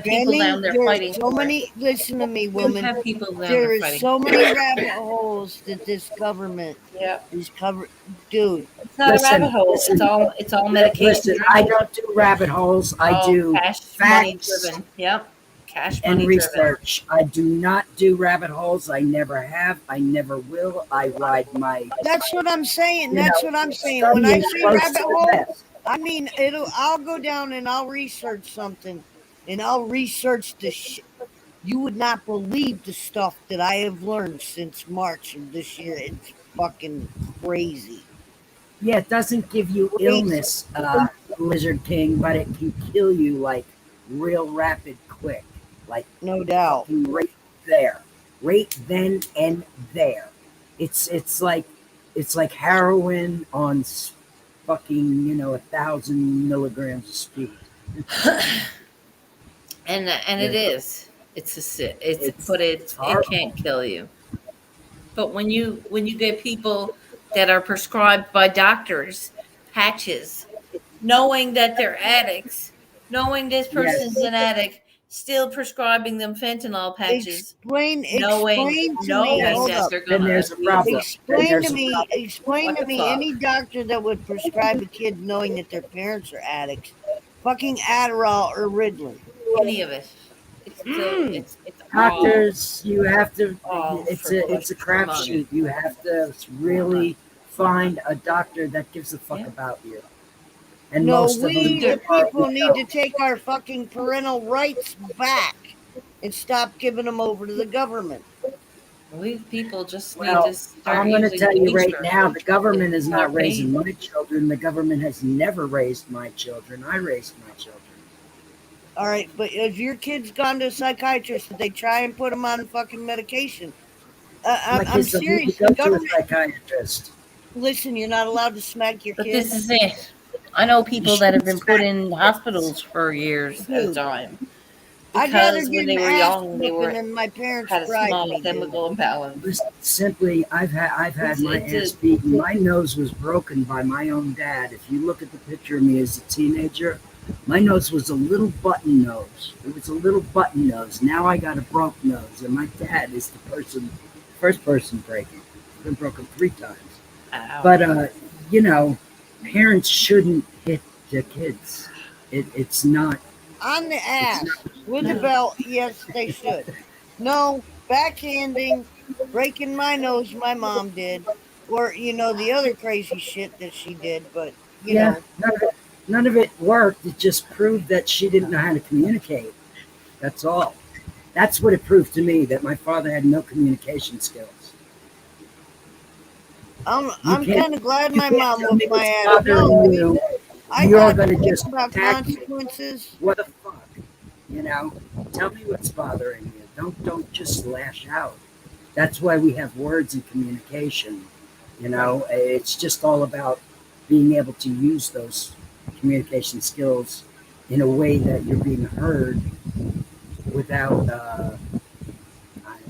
people Benny, down there there's fighting so for it. many. Listen to me, We would woman. have people down there There is fighting so for many it. rabbit holes that this government Yeah. is covered. Dude, It's not a rabbit Listen, hole. It's listen, all medication listen. I driven. don't do rabbit holes. I All do cash money facts driven. Yep. Cash and money driven. research. I do not do rabbit holes. I never have. I never will. I ride my, that's what I'm saying. you That's know, what I'm saying. When I studying say close rabbit to the hole, vest. I mean it'll. I'll go down and I'll research something, and I'll research the shit. You would not believe the stuff that I have learned since March of this year. It's fucking crazy. Yeah, it doesn't give you Crazy. illness, Lizard King, but it can kill you like real rapid, quick, like No doubt. fucking right then and there. It's it's like heroin on fucking 1,000 milligrams of speed. And Yeah, it is. It's a sit. It's it's but it's it horrible. can't kill you. But when you get people that are prescribed by doctors patches, knowing that they're addicts, knowing this person's Yes, an addict, still prescribing them fentanyl patches, knowing Explain to me. knowing Hold yes. that up. they're Then gonna there's a abuse problem. them. Then Explain to there's a me. problem. Explain What to the me fuck? any doctor that would prescribe a kid knowing that their parents are addicts, fucking Adderall or Ritalin. Any of it. It's still Mm. it's Doctors, you have to. all for It's a money. crapshoot. You have to For money. really find a doctor that gives a fuck Yeah. about you, and No, most of we them the are people need to take our fucking parental rights back and stop giving them over to the government. We people just need to Well, start I'm going to using tell you right nature now, the government and is not start raising paying. my children. The government has never raised my children. I raised my children. All right, but if your kid's gone to a psychiatrist, did they try and put them on fucking medication? My I'm kids don't need to serious. The go to a government. psychiatrist. Listen, you're not allowed to smack your But this kid, is it. I know You people that have shouldn't been put smack in kids. hospitals for years at a dude. time I'd rather because when get they an were ass young, they whooping were than my parents had a bribe small me, dude. chemical imbalance. Listen, simply, I've had It's my it's ass a beaten. My nose was broken by my own dad. If you look at the picture of me as a teenager, my nose was a little button nose. It was a little button nose. Now I got a broke nose, and my dad is the first person breaking. I've been broken 3 times. ow. But you know, parents shouldn't hit their kids. It's not. On the It's ass not. with a No. belt, yes, they should. No, backhanding, breaking my nose, my mom did. Or, the other crazy shit that she did, but, Yeah, none of it worked. It just proved that she didn't know how to communicate. That's all. That's what it proved to me that my father had no communication skills. You I'm can't kind of glad you my can't mom tell me whooped my what's ass. No, bothering you. I You're got to gonna think just about attack me. consequences. What the fuck? You know? Tell me what's bothering you. Don't just lash out. That's why we have words and communication. Right. It's just all about being able to use those communication skills in a way that you're being heard without, I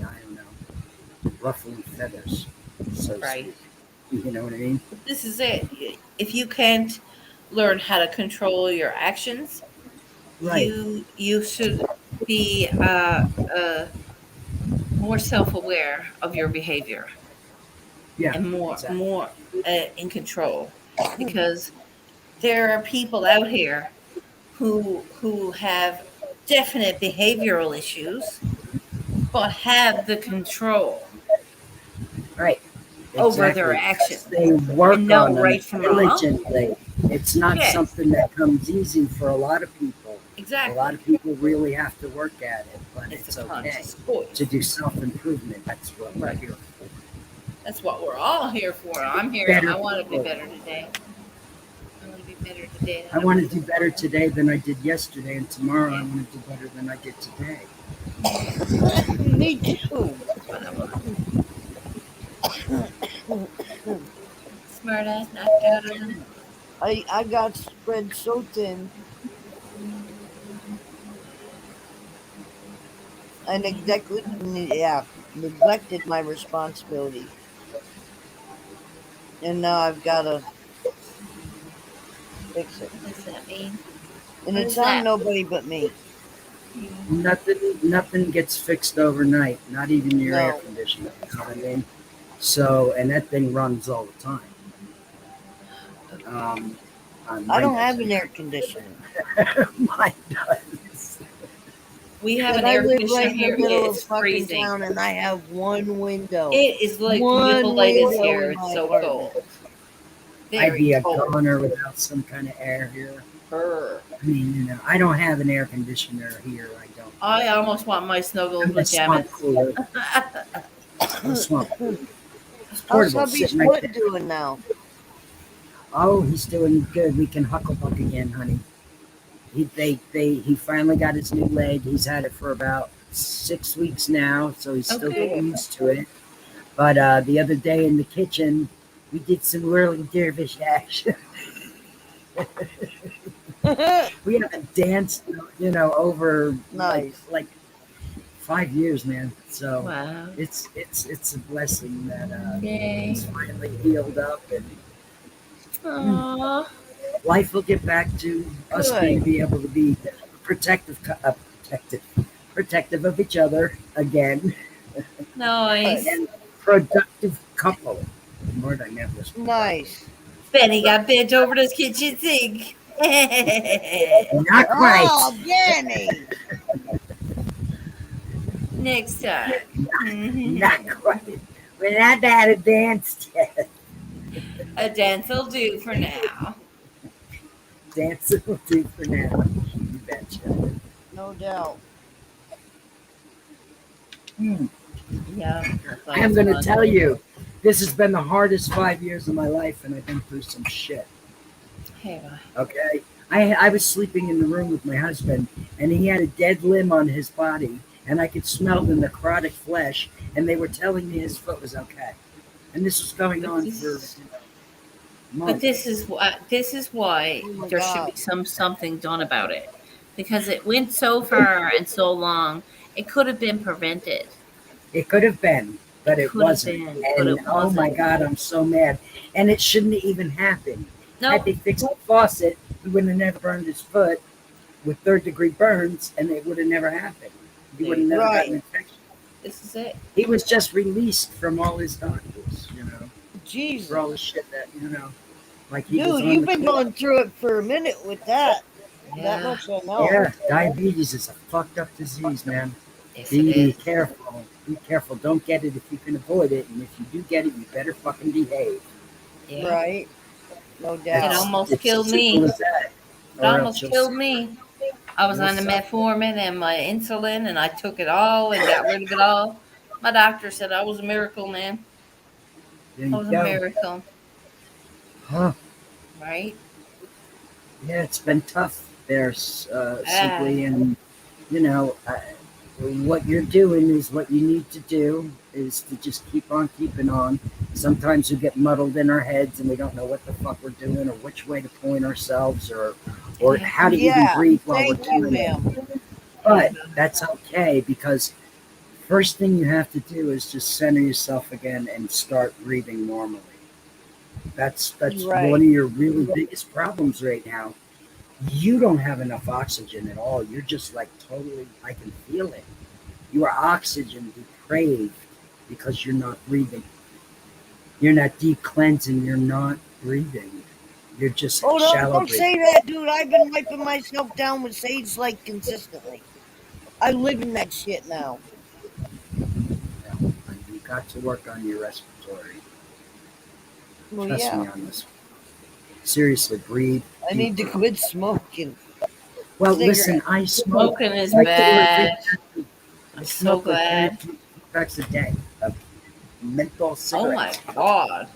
don't know, ruffling feathers, so to Right. speak. You know what I mean? But this is it. If you can't learn how to control your actions, Right. you should be more self-aware of your behavior Yeah, and more exactly. more in control because there are people out here who have definite behavioral issues, but have the control Right. over their Exactly. Because actions they and work know on them right from wrong. diligently. It's not Yes, something that comes easy for a lot of people. A lot exactly. of people really have to work at it, but It's a it's okay conscious to choice. do self improvement. That's what we're Right. here for. That's what we're all here for. I'm here. I Better want to be people. better today. I want to be better today I than I want to was do better yesterday. today than I did yesterday, and tomorrow I Yeah. want to do better than I did today. Me too. That's what I want. Smart ass knocked out of them. I got spread so thin. I neglected my responsibility, and now I've got to fix it. What does that mean? And What it's is on that? nobody but me. Nothing gets fixed overnight, not even your air No, conditioner. You know what I mean? So, and that thing runs all the time. Okay. I Mine don't have an doesn't. air conditioner. Mine does. We have And an I air live conditioner right in the here. middle of It's fucking freezing. town, and I have one window. It is like One nippleitis window here. in It's my so apartment. cold. I'd Very be a cold. goner without some kind of air here. Brr. I mean, I don't have an air conditioner here. I don't. I almost want my snuggle I'm a swamp pajamas. cooler. I'm a swamp cooler. It's How's portable, hubby's sitting right foot there. doing now? Oh, he's doing good. We can hucklebuck again, honey. He finally got his new leg. He's had it for about 6 weeks now, so he's still Okay. getting used to it. But the other day in the kitchen, we did some whirling dervish action. We haven't danced, over Nice. like 5 years, man. So Wow. it's a blessing that Yay. he's finally healed up, and Aww. life will get back to us being Good. be able to be protective, protective of each other again, Nice. and productive couple. Lord, I never was Nice. Benny got bent over this kitchen sink. not quite. Oh, Benny. Next time. Not quite. We're not at a dance yet. A dance will do for now. Dance will do for now. You betcha. No doubt. Yeah. I'm going to tell you, this has been the hardest 5 years of my life, and I've been through some shit. Hey, Okay? I was sleeping in the room with my husband, and he had a dead limb on his body, and I could smell the necrotic flesh, and they were telling me his foot was okay. And this was going on for months. But this is why Oh my there should be God. something done about it, because it went so far and so long. It could have been prevented. It could have been, but it Could have wasn't. been, but And it oh my wasn't. God, I'm so mad. And it shouldn't have even happened. Had No, they fixed the faucet, he would have never burned his foot with third-degree burns, and it would have never happened. He would have never gotten an Right. infection. this is it. He was just released from all his doctors, for all the Jesus. shit that, like he was Dude, on you've the been court. going through it for a minute with that. That Yeah. much I know. Yeah, diabetes is a fucked up disease, man. Yes, it Be is. careful. Be careful. Don't get it if you can avoid it. And if you do get it, you better fucking behave. Yeah. Right. No It doubt. almost It's killed as me. simple as that. It Or else almost you'll killed me. I was you'll on the suffer. metformin and my insulin, and I took it all and got rid of it all. My doctor said I was a miracle, man. There I you was a go. miracle, Huh. right? Yeah, it's been tough there, Ah, simply. And, you know, what you're doing is what you need to do, is to just keep on keeping on. Sometimes we get muddled in our heads and we don't know what the fuck we're doing, or which way to point ourselves, or yeah. how to even Yeah. breathe while we're Thank you, doing it. ma'am. But that's okay, because first thing you have to do is just center yourself again and start breathing normally. That's Right. one of your really biggest problems right now. You don't have enough oxygen at all. You're just like totally, I can feel it. You are oxygen depraved because you're not breathing. You're not deep cleansing. You're not breathing. You're just Oh, shallow don't breathing. say that, dude. I've been wiping myself down with sage like consistently. I live in that shit now. You got to work on your respiratory. Well, Trust me yeah. on this. Seriously, breathe I need to deeper. quit smoking Well, listen, cigarettes. I smoke Smoking is like 2 or 3 bad. packs. I I'm so smoke like 2 or glad. 3 packs a day of menthol Oh my cigarettes. god.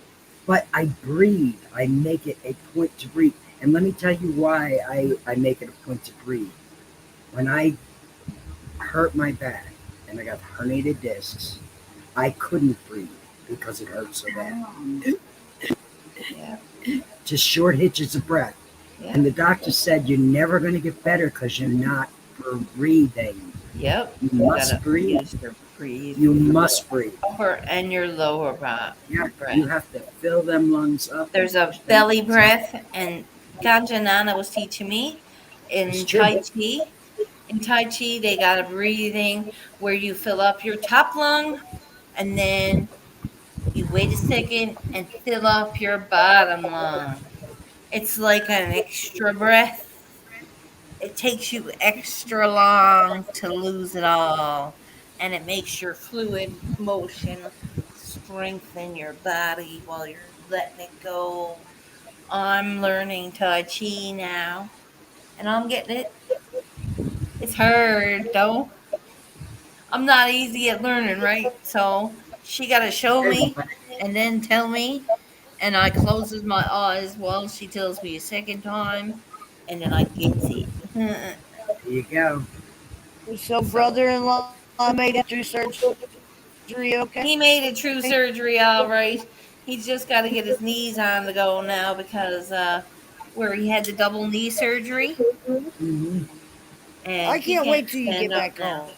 But I breathe. I make it a point to breathe. And let me tell you why I make it a point to breathe. When I hurt my back and I got herniated discs, I couldn't breathe because it hurt so bad. Yeah. Just short hitches of breath. Yeah. And the doctor said you're never going to get better because you're not breathing. Yep. You You must gotta breathe. use your breathe. You must breathe. Upper and your lower breath. Yeah, you have to fill them lungs up. There's And a push them belly lungs up. breath, and Ganjanana was teaching me It's in true. Tai Chi. In Tai Chi, they got a breathing where you fill up your top lung, and then you wait a second and fill up your bottom lung. It's like an extra breath. It takes you extra long to lose it all, and it makes your fluid motion strengthen your body while you're letting it go. I'm learning Tai Chi now, and I'm getting it. It's hard though. I'm not easy at learning, right? So she got to show me and then tell me, and I closes my eyes while she tells me a second time, and then I gets it. There you go. So, So brother-in-law made it through surgery, okay? he made a true surgery, all right. He's just got to get his knees on the go now because where he had the double knee surgery, Hmm. and I he can't can't wait till you stand get up back now. home.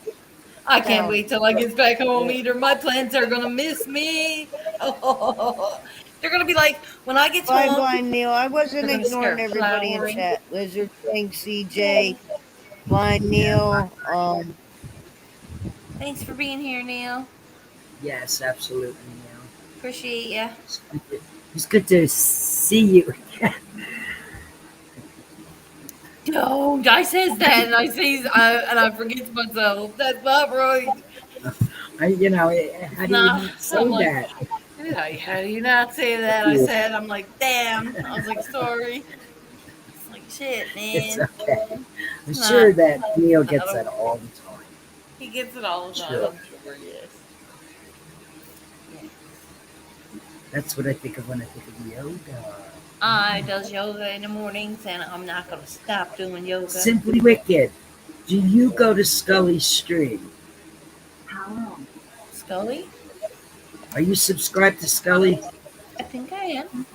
I can't Town. wait till I get back home either. My plants are gonna miss me. Oh, they're gonna be like, when I get Bye, home, Blind Neil. I they're wasn't gonna ignoring start everybody in flowering. chat. Lizard King, CJ, Blind Yeah. Neil. Thanks for being here, Neil. Yes, absolutely. Neil. Appreciate ya. It's good to see you. Don't. I says that, and I forget myself. That's not right. How It's do you not. not say I'm like, that? how do you not say that? I said, I'm like, damn. I was like, sorry. It's like shit, It's man. okay. I'm It's sure not. that Neil I gets that don't. all the time. He gets it all the time. Sure. I'm sure. Yes. Yeah. That's what I think of when I think of yoga. I does yoga in the mornings, and I'm not gonna stop doing yoga. Simply Wicked. Do you go to Scully's stream? Scully, Are you subscribed to Scully? I think I am.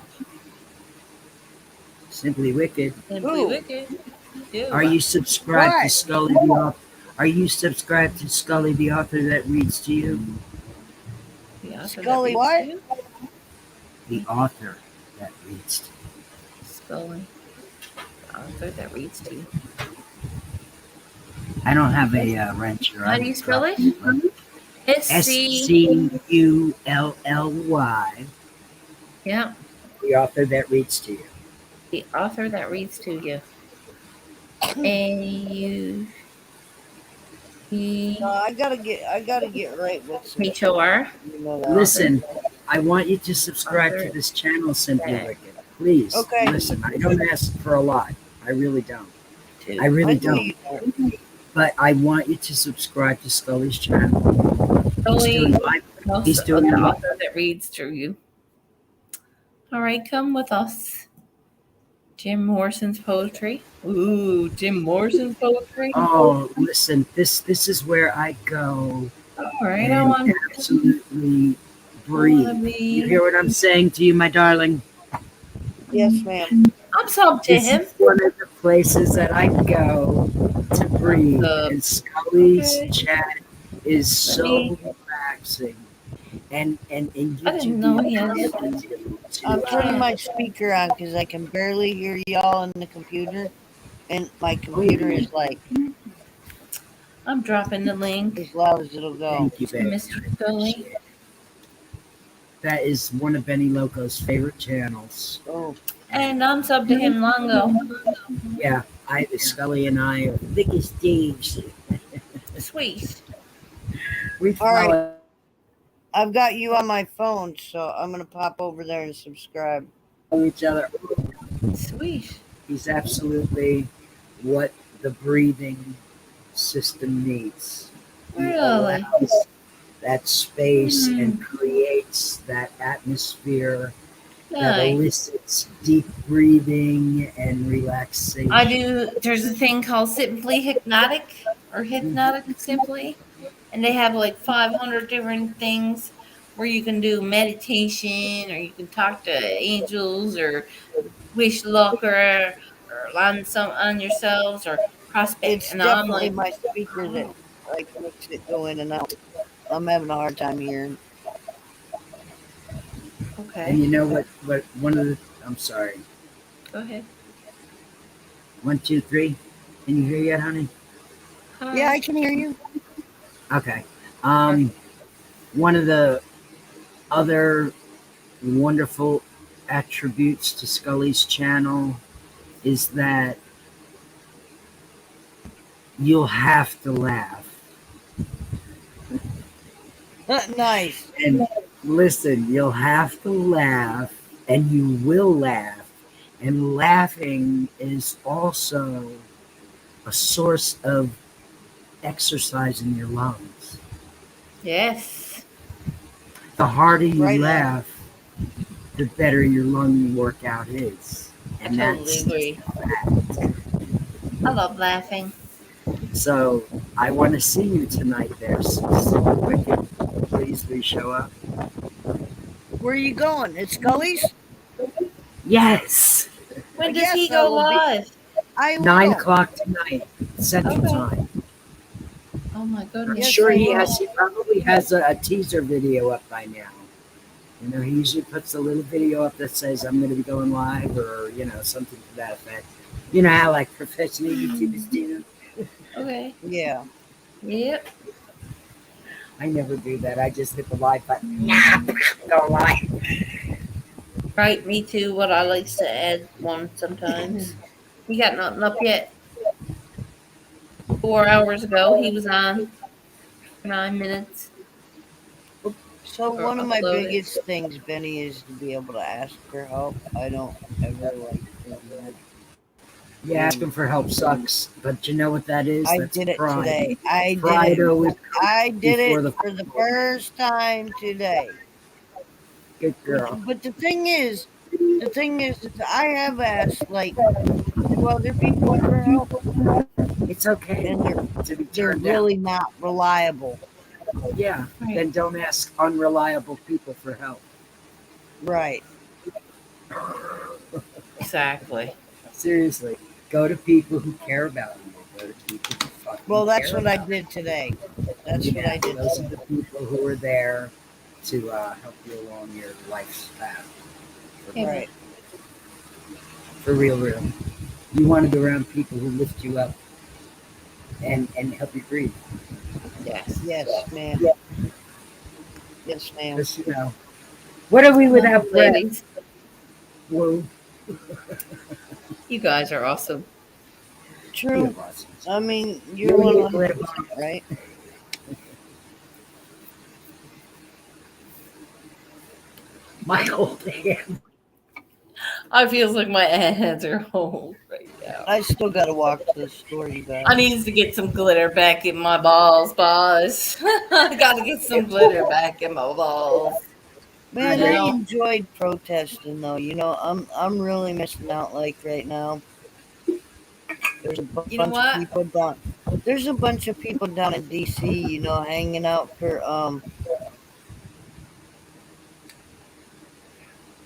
Simply Wicked. Simply Who? wicked. Do Are you subscribed to What? Scully the author? Are you subscribed to Scully the author that reads to you? the author that Scully, reads to what? you? The author that reads to you. Scully, the author that reads to you. I don't have a wrench or How I do you would spell drop it? it. SC. SCULLY. Yeah, The author that reads to you. the author that reads to you. A U No, E I gotta get right with some H shit. O R. You know that. Listen, I want you to subscribe to Author this channel, Simply that Wicked. Please, Okay. listen. I don't ask for a lot. I really don't. to. I really I know don't. you don't. But I want you to subscribe to Scully's channel. Scully, He's doing the live. author that reads to you. All right, come with us. Jim Morrison's poetry. Ooh, Jim Morrison's poetry. Oh, listen, this is where I go All right, and absolutely breathe. You hear what I'm saying to you, my darling? Yes, ma'am. I'm sub to This him. is one of the places that I go to breathe. And Scully's Okay. chat is Let so me- relaxing. And gives I didn't you know the he had- ability to, I'm turning my speaker on because I can barely hear y'all on the computer, and my computer is like I'm dropping the link as loud as it'll go. Thank you, to baby. Mr. I Scully. appreciate it. That is one of Benny Loco's favorite channels. Oh, And I'm subbed to him long ago. Yeah, Scully and I are thick as thieves. Sweet. We all right. follow I've got you on my phone, so I'm gonna pop over there and subscribe. each other. Sweet. He's absolutely what the breathing system needs. He Really? allows that space Hmm. and creates that atmosphere that Nice. elicits deep breathing and relaxation. I do. There's a thing called Simply Hypnotic or Hypnotic Simply, and they have like 500 different things where you can do meditation or you can talk to angels or wish luck or land some on yourselves or prospect. It's And I'm definitely like, my speaker that like makes it go in and out. I'm having a hard time hearing. And okay, you know what? What one of the I'm sorry. go ahead. 1, 2, 3. Can you hear yet, honey? Hi. Yeah, I can hear you. Okay. One of the other wonderful attributes to Scully's channel is that you'll have to laugh. Nice. And listen, you'll have to laugh, and you will laugh. And laughing is also a source of exercise in your lungs. Yes. The harder you Right on. laugh, the better your lung workout is. I And totally that's agree. I love laughing. so. I want to see you tonight there, Super Wicked. Please show up. Where are you going? It's Scully's? Yes, When does Yes, he I go will be- live? I 9 will. o'clock tonight, Central Okay. Time. Oh my I'm goodness. Yes, sure I he will. has. He probably has a teaser video up by now. You know, he usually puts a little video up that says, "I'm going to be going live," or something to that effect. You know how like professional YouTubers do. Okay. Yeah. Yep. I never do that. I just hit the live button. Go live. Right, me too. What I like to add one sometimes. He got nothing up yet. 4 hours ago, he was on for 9 minutes. So Or one of my uploaded. biggest things, Benny, is to be able to ask for help. I don't ever like doing that. Yeah, asking for help sucks, but you know what that is? I That's did it pride. today. I Pride did it. always I did before it the for the first time today. good girl. But the thing is I have asked like 2 other people for help, It's okay and to be they're turned really not reliable. down. Yeah, Right. then don't ask unreliable people for help. Right. Exactly. Seriously, go to people who care about you. Go to people who fucking Well, that's care what I about did today. That's you. what Yeah, I did those today. are the people who are there to help you along your life's path. Yeah. Right. For real. You want to be around people who lift you up and help you breathe. Yes. Yes, ma'am. Yes, ma'am. Because, what are we without breath? Ladies, Whoa. you guys are awesome. True. Awesome. I mean, You you're need 100% right. my old hand. I feels like my hands are old right now. I still got to walk to the store, you guys. I need to get some glitter back in my balls, boss. I got to get some glitter back in my balls. Man, You I know? enjoyed protesting though. I'm really missing out. Like right now, there's a bunch You know of what? people down. There's a bunch of people down in DC. Hanging out for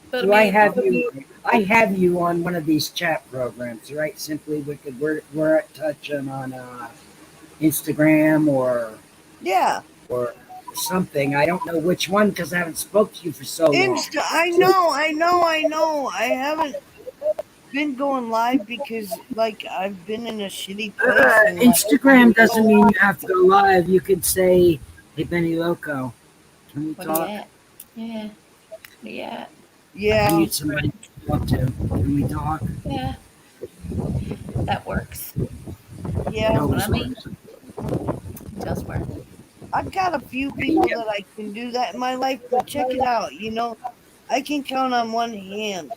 But Do I have you? I have you on one of these chat programs, right? Simply Wicked. We're at touching on Instagram or Yeah, something. I don't know which one because I haven't spoke to you for so long. Insta. I know. I haven't been going live because like I've been in a shitty place. And, like, Instagram doesn't mean you have to go live. You could say, "Hey, Benny Loco, can we What talk?" are you at? Yeah. Yeah. I Yeah. need somebody to talk to. Can we talk? Yeah. That works. It Yeah. But I always mean, works. it does work. I've got a few people that I can do that in my life, but check it out. I can count on one hand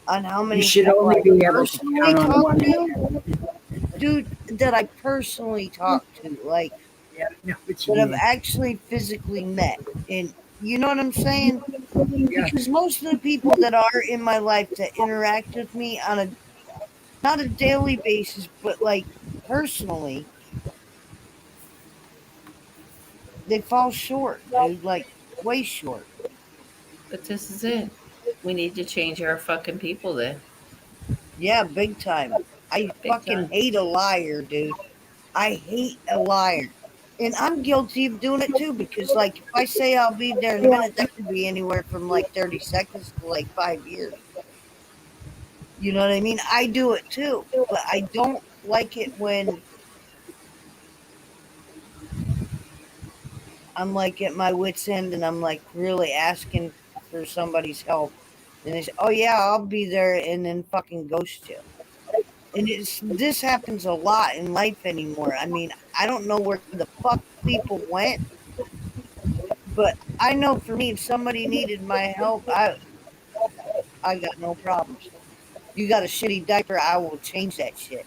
on how You many should people only I be able to personally count on talk one to, hand. dude, that I personally talk to, like Yeah, I know what you that I've mean. actually physically met. And you know what I'm saying? Yeah. Because most of the people that are in my life that interact with me on a not a daily basis, but like personally, they fall short, dude. Like way short. But this is it. We need to change our fucking people then. Yeah, big time. I Big fucking time. hate a liar, dude. I hate a liar. And I'm guilty of doing it too because, like, if I say I'll be there in a minute, that could be anywhere from like 30 seconds to like 5 years. You know what I mean? I do it too, but I don't like it when I'm like at my wits' end and I'm like really asking for somebody's help. And they say, oh, yeah, I'll be there, and then fucking ghost you. And this happens a lot in life anymore. I mean, I don't know where the fuck people went, but I know for me, if somebody needed my help, I got no problems. You got a shitty diaper, I will change that shit.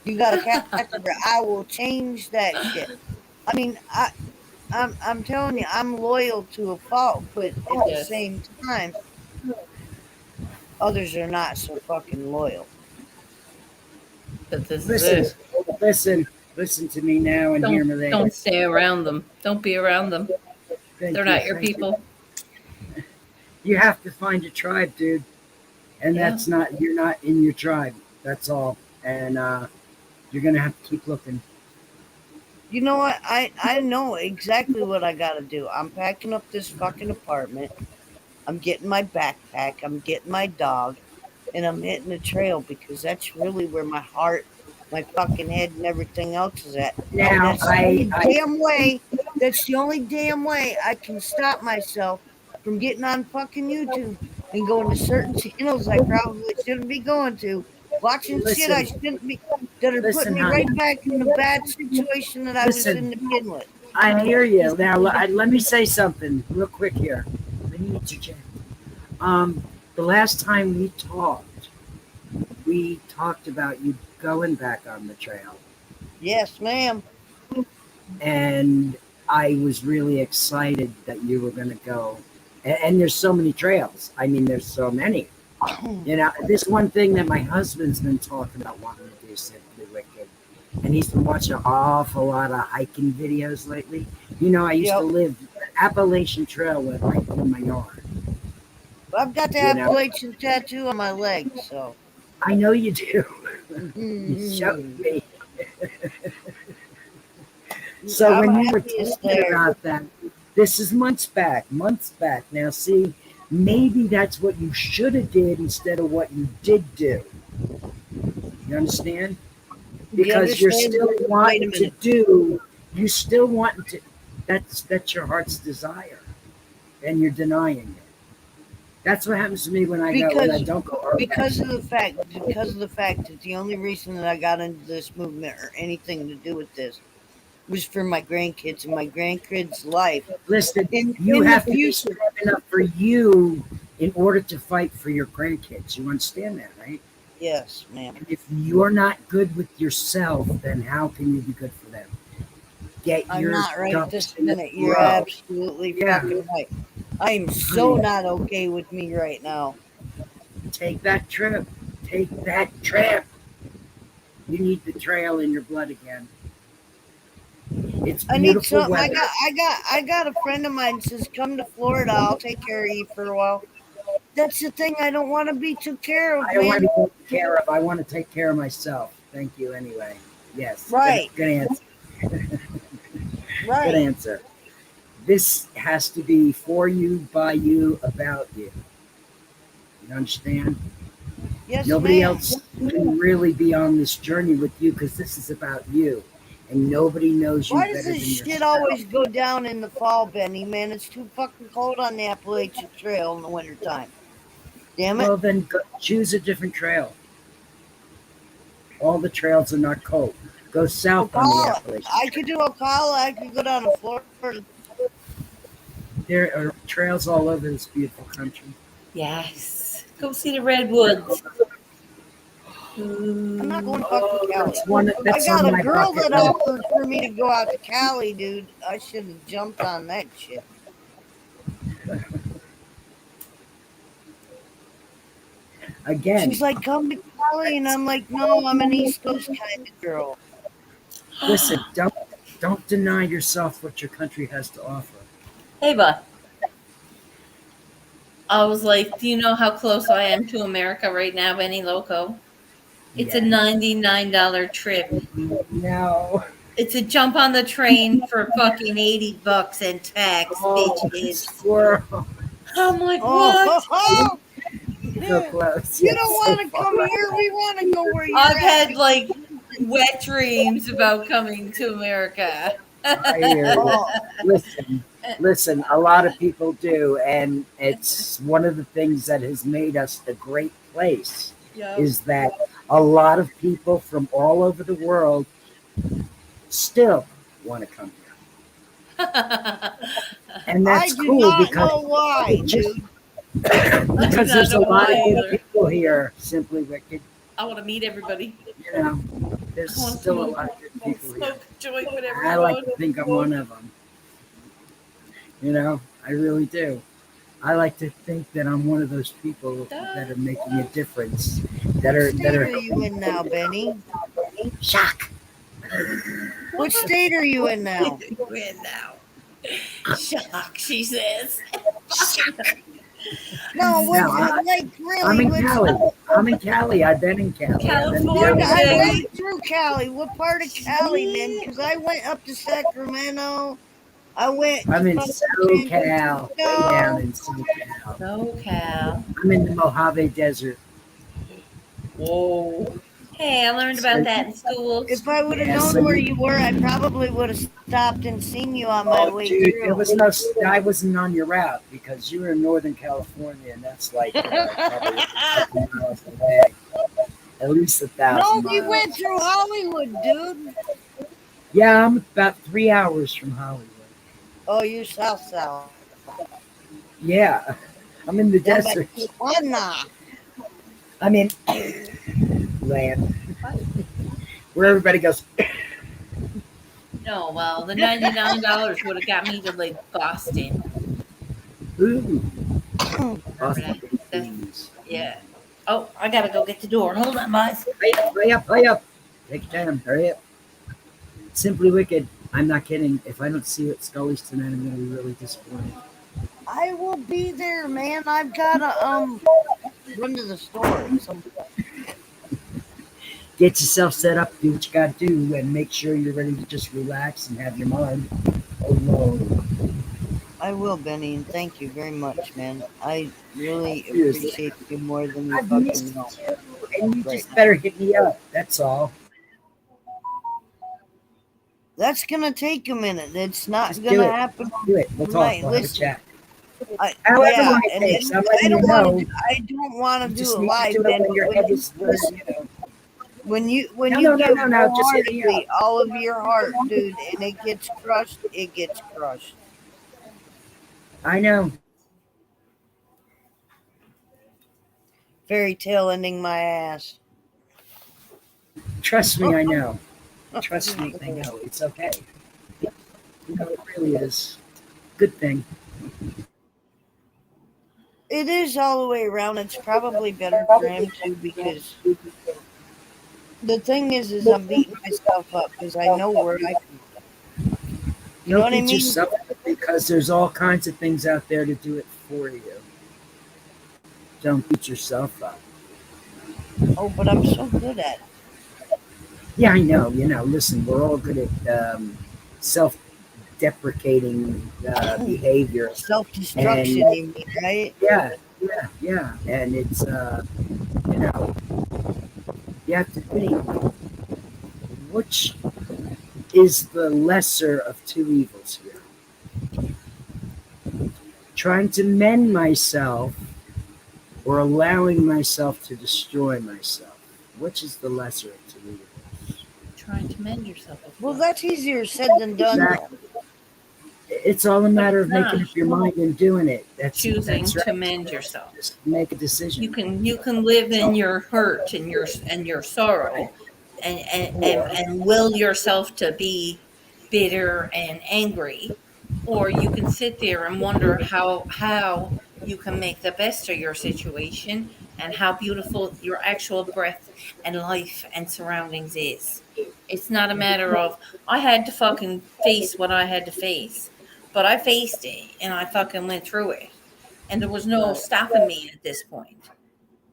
You got a catheter, I will change that shit. I mean, I'm telling you, I'm loyal to a fault, but at the Yes. same time, others are not so fucking loyal. But this is Listen, it. listen to me now and hear me Don't later. stay around them. Don't be around them. They're Thank you, not your thank you. people. You have to find a tribe, dude. And Yeah. that's not, you're not in your tribe. That's all. And you're going to have to keep looking. You know what? I know exactly what I got to do. I'm packing up this fucking apartment. I'm getting my backpack. I'm getting my dog, and I'm hitting the trail because that's really where my heart, my fucking head, and everything else is at. And Now, that's the only damn way. That's the only damn way I can stop myself from getting on fucking YouTube and going to certain channels I probably shouldn't be going to, watching shit I listen, shouldn't be, that are putting listen, me honey. right back in the bad situation that I was in Listen, to begin with. I hear you. Now, let me say something real quick here. Let me interject. Um, the last time we talked about you going back on the trail. Yes, ma'am. And I was really excited that you were going to go. And there's so many trails. I mean, there's so many. You know, this one thing that my husband's been talking about wanting to do Simply Wicked. And he's been watching an awful lot of hiking videos lately. You know, I used to Yep. live, Appalachian Trail went right through my yard. I've got the You know, Appalachian tattoo on my leg, so. I know you do. You showed Mhm. me. So I'm when you were happy it's talking there. about that, this is months back, months back. Now, see, maybe that's what you should have did instead of what you did do. You understand? You Because you're understand? still Wait a wanting to minute. do, you still wanting to. That's your heart's desire, and you're denying it. That's what happens to me when I Because don't go urbex. because of the fact that the only reason that I got into this movement or anything to do with this was for my grandkids and my grandkids' life. Listen, you In the have to be future. strong enough for you in order to fight for your grandkids. You understand that, right? Yes, ma'am. And if you're not good with yourself, then how can you be good for them? Get I'm your not right ducks this in a minute. You're row. absolutely Yeah, fucking right. I am so honey, not okay with me right now. take that trip. Take that trip. You need the trail in your blood again. It's I need beautiful something. weather. I got a friend of mine says, "Come to Florida. I'll take care of you for a while." That's the thing. I don't want to be took care of, I don't want man. to be taken care of. I want to take care of myself. Thank you anyway. Yes, good, Right, good answer. Good right. answer. This has to be for you, by you, about you. You understand? Yes, Nobody ma'am. else can really be on this journey with you because this is about you. and nobody knows you Why does better this than shit yourself. always go down in the fall, Benny? Man, it's too fucking cold on the Appalachian Trail in the wintertime. Damn it. Well, then choose a different trail. All the trails are not cold. Go south on the Ocala. Appalachian I Trail. could do Ocala. I could go down to Florida. There are trails all over this beautiful country. Yes. Go see the redwoods. I'm not going to fucking Oh, Cali. that's I got on a my girl bucket that list. offered for me to go out to Cali, dude. I should have jumped on that shit. Again, She's like, come to Cali, and I'm like, no, I'm an East Coast kind of girl. listen, don't deny yourself what your country has to offer. Hey, bud. I was like, do you know how close I am to America right now, Benny Loco? It's a Yeah. $99 trip. No. It's a jump on the train for fucking $80 and tax, Oh, bitches. squirrel. I'm like, Oh, what? So close. You yet don't so want to far come away. here. We want to go where you're I've at. had like wet dreams about coming to America. I hear you. Oh, Listen, a lot of people do, and it's one of the things that has made us a great place Yep. is that a lot of people from all over the world still want to come here. And I that's do cool not because know why, just dude. because there's a lot of good people here, simply wicked. I want to meet everybody. You know, there's I want to still a smoke, lot of good people here. smoke a joint with I like everyone. to think I'm one of them. You know, I really do. I like to think that I'm one of those people that are making a difference. That What are state that are are you in now, Benny? shock. What state are you in now? Win now. Shock, she says. No, No, what, like I'm really? in Which, Cali. I'm in Cali. I've been in Cali. California, I baby. went through Cali. What part of Cali, man? Because I went up to Sacramento. I went to I'm in fucking San SoCal, way down Francisco. in SoCal. SoCal. I'm in the Mojave Desert. Whoa. Hey, I learned about that in school. If I would have Yeah, so known where you, you were, I probably would have stopped and seen you on my oh, way dude, there through. was no. I wasn't on your route because you were in Northern California, and that's like probably 1,000 miles away. At least 1,000 No, miles. we went through Hollywood, dude. Yeah, I'm about 3 hours from Hollywood. Oh, you're south. Yeah, I'm in the Yeah, desert. but Tijuana. I'm in land where everybody goes. No, well, the $99 would have got me to like Boston. Ooh, Remember Boston that? things. Yeah. Oh, I gotta go get the door. Hold on, boys. Hurry up, hurry up. Take your time, hurry up. Simply wicked. I'm not kidding. If I don't see you at Scully's tonight, I'm gonna be really disappointed. I will be there, man. I've gotta run to the store. Get yourself set up, do what you gotta do, and make sure you're ready to just relax and have your mind. Oh no. I will, Benny, and thank you very much, man. I really Seriously. appreciate you more than you I've fucking missed know. you, and you Right just now. better hit me up. That's all. That's gonna take a minute. It's not Just do gonna it. happen Do it. We'll talk. overnight. We'll have a Listen, chat. I, However yeah, long it and takes, I'm I letting you don't know. want to. I don't want You to do just it need to live, do it Ben. when your head is, you know. When you No, give just hit me wholeheartedly up. all of your heart, dude, and it gets crushed, it gets crushed. I know. Fairy tale ending my ass. Trust me, I know. Trust me, I know. It's okay. You know, it really is. Good thing. It is all the way around. It's probably better for him too because the thing is I'm beating myself up because I know where I can. You know Don't what I beat mean? yourself up because there's all kinds of things out there to do it for you. Don't beat yourself up. Oh, but I'm so good at it. Yeah, I know. You know, listen, we're all good at self-deprecating behavior. Self-destruction, And you mean, right? yeah. And it's, you know, you have to think, which is the lesser of two evils here? Trying to mend myself or allowing myself to destroy myself? Which is the lesser of two evils? Trying to mend yourself. Well, that's easier said than done, though. It's all a matter of making up your mind and doing it. Choosing that's right. to mend yourself. Just make a decision. You can live in your hurt and your sorrow, and will yourself to be bitter and angry, or you can sit there and wonder how you can make the best of your situation and how beautiful your actual breath and life and surroundings is. It's not a matter of I had to fucking face what I had to face, but I faced it and I fucking went through it, and there was no stopping me at this point.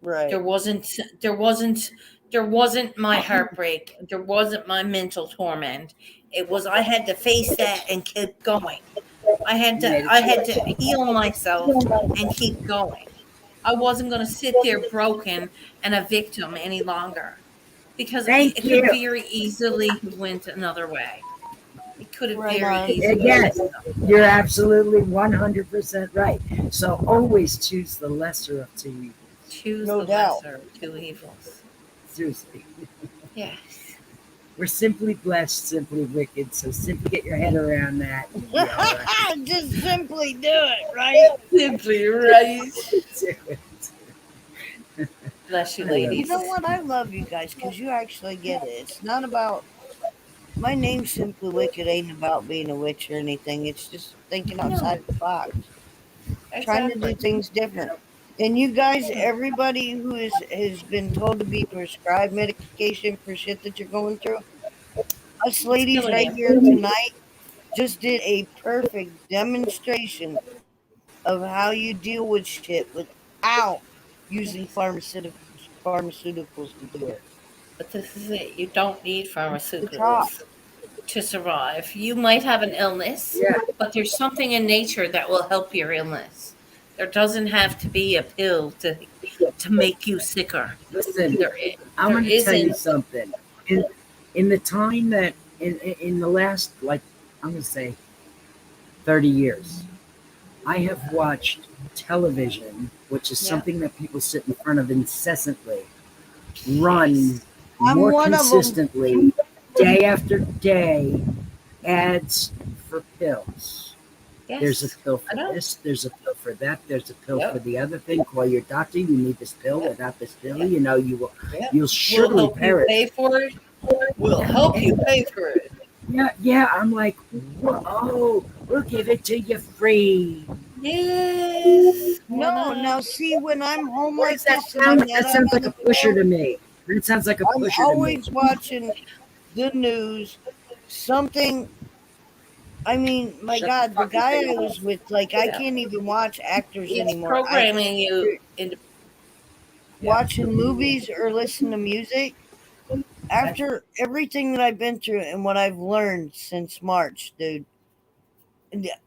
Right. There wasn't my heartbreak. There wasn't my mental torment. It was I had to face that and keep going. I had to heal myself and keep going. I wasn't going to sit there broken and a victim any longer, because it could very easily went another way. It could have very easily. Yes, you're absolutely 100% right. So always choose the lesser of two evils. Choose the lesser of two evils. Seriously. Yes. We're simply blessed, simply wicked. So simply get your head around that. Right. Just simply do it, right? Simply right. Bless you, ladies. You know what? I love you guys because you actually get it. It's not about my name. Simply Wicked ain't about being a witch or anything. It's just thinking outside the box, trying to do things different. And you guys, everybody who has been told to be prescribed medication for shit that you're going through, us ladies right here tonight just did a perfect demonstration of how you deal with shit without using pharmaceuticals to do it. But this is it. You don't need pharmaceuticals to survive. You might have an illness, but there's something in nature that will help your illness. There doesn't have to be a pill to make you sicker. Listen, I'm going to tell you something. In the time that, in the last, like, I'm going to say 30 years, I have watched television, which is something that people sit in front of incessantly, run more consistently, day after day, ads for pills. Yes. There's a pill for this, there's a pill for that, there's a pill for the other thing. Call your doctor, you need this pill, without this pill, you know, you'll surely perish. We'll help you pay for it. We'll help you pay for it. Yeah, I'm like, whoa, we'll give it to you free. Yes. No, now see, when I'm home like this, that sounds like a pusher to me. It sounds like a pusher to me. I'm always watching the news, something. I mean, my God, the guy I was with, like, I can't even watch actors anymore. Programming you into watching movies or listen to music. After everything that I've been through and what I've learned since March, dude,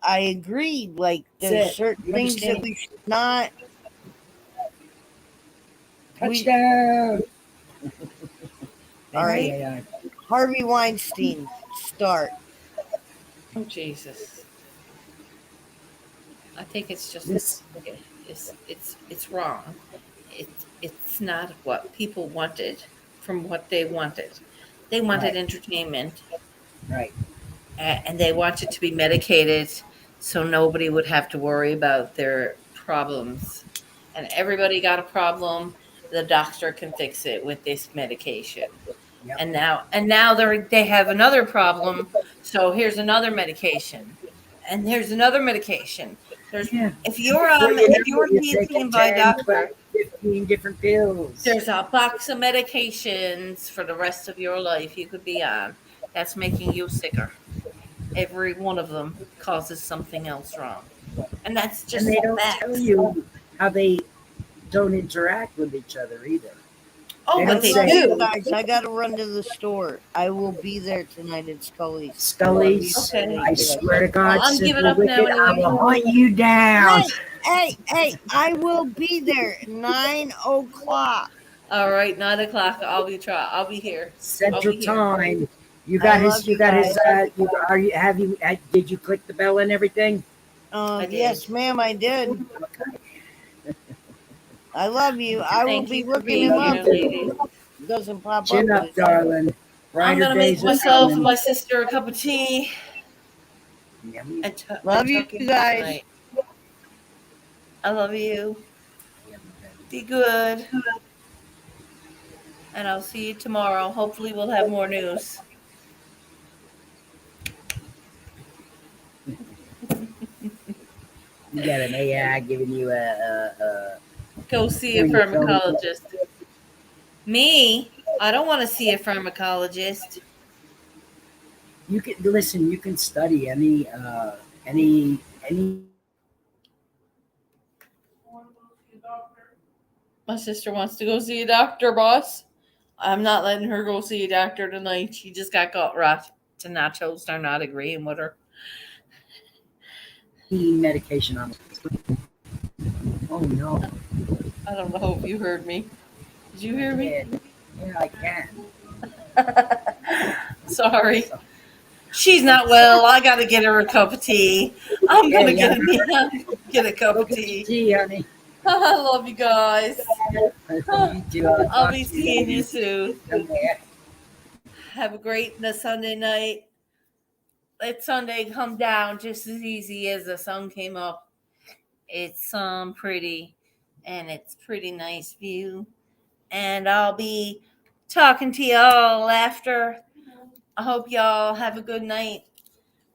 I agree. Like, there's certain things that we should not. Touchdown! All right. Harvey Weinstein, start. Oh, Jesus. I think it's just it's wrong. It's not what people wanted from what they wanted. They wanted entertainment. Right. And they wanted to be medicated so nobody would have to worry about their problems. And everybody got a problem, the doctor can fix it with this medication. Yep. And now they have another problem, so here's another medication. And there's another medication. If you're taken by a doctor, 15 different pills. There's a box of medications for the rest of your life you could be on that's making you sicker. Every one of them causes something else wrong. And that's just and they don't tell you how they don't interact with each other either. Oh, but they do. Guys, I got to run to the store. I will be there tonight at Scully's. Scully's? Okay. I swear to God, I'm giving up now anyway. I will hunt you down. Hey, I will be there at 9 o'clock. All right, 9 o'clock. I'll be here. Central Time. You I got love his. You you got his. guys. You are you? Have you? Did you click the bell and everything? I did. Yes, ma'am, I did. Okay. I love you. I will Thank be you for looking being him Love you here, up if too. ladies. it doesn't pop Chin up up, this. darling. I'm Brighter gonna make days are myself and coming. my sister a cup of tea Yummy, and Love you tuck in for the guys. night. I love you. yummy, baby. Be good. And I'll see you tomorrow. Hopefully, we'll have more news. You got an AI giving you a Go see a pointer phone. pharmacologist. Me? I don't want to see a pharmacologist. You can listen. You can study any. My sister wants to go see a doctor, boss. I'm not letting her go see a doctor tonight. She just got rotten to nachos. They're not agreeing with her. Medication on. Oh no! I don't know if you heard me. Did you hear me? Yeah, I can. Sorry. So, She's I'm not sorry. well. I got to get her a cup of tea. I'm Yeah, going to yeah. get a cup Go of get your tea. tea, honey. I love you guys. You too. I'll I'll talk be to you seeing you later. soon. Okay. Have a great Sunday night. Let Sunday come down just as easy as the sun came up. It's pretty, and it's pretty nice view. And I'll be talking to y'all after. I hope y'all have a good night.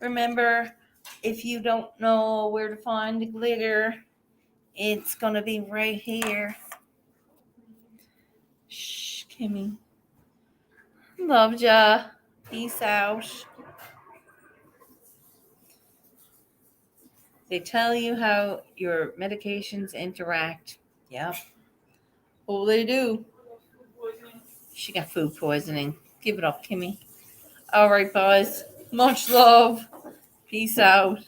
Remember, if you don't know where to find the glitter, it's gonna be right here. Shh, Kimmy. Love ya. Peace out. They tell you how your medications interact. Yep. Oh, they do. She got food poisoning. Give it up, Kimmy. All right, boys. Much love. Peace out.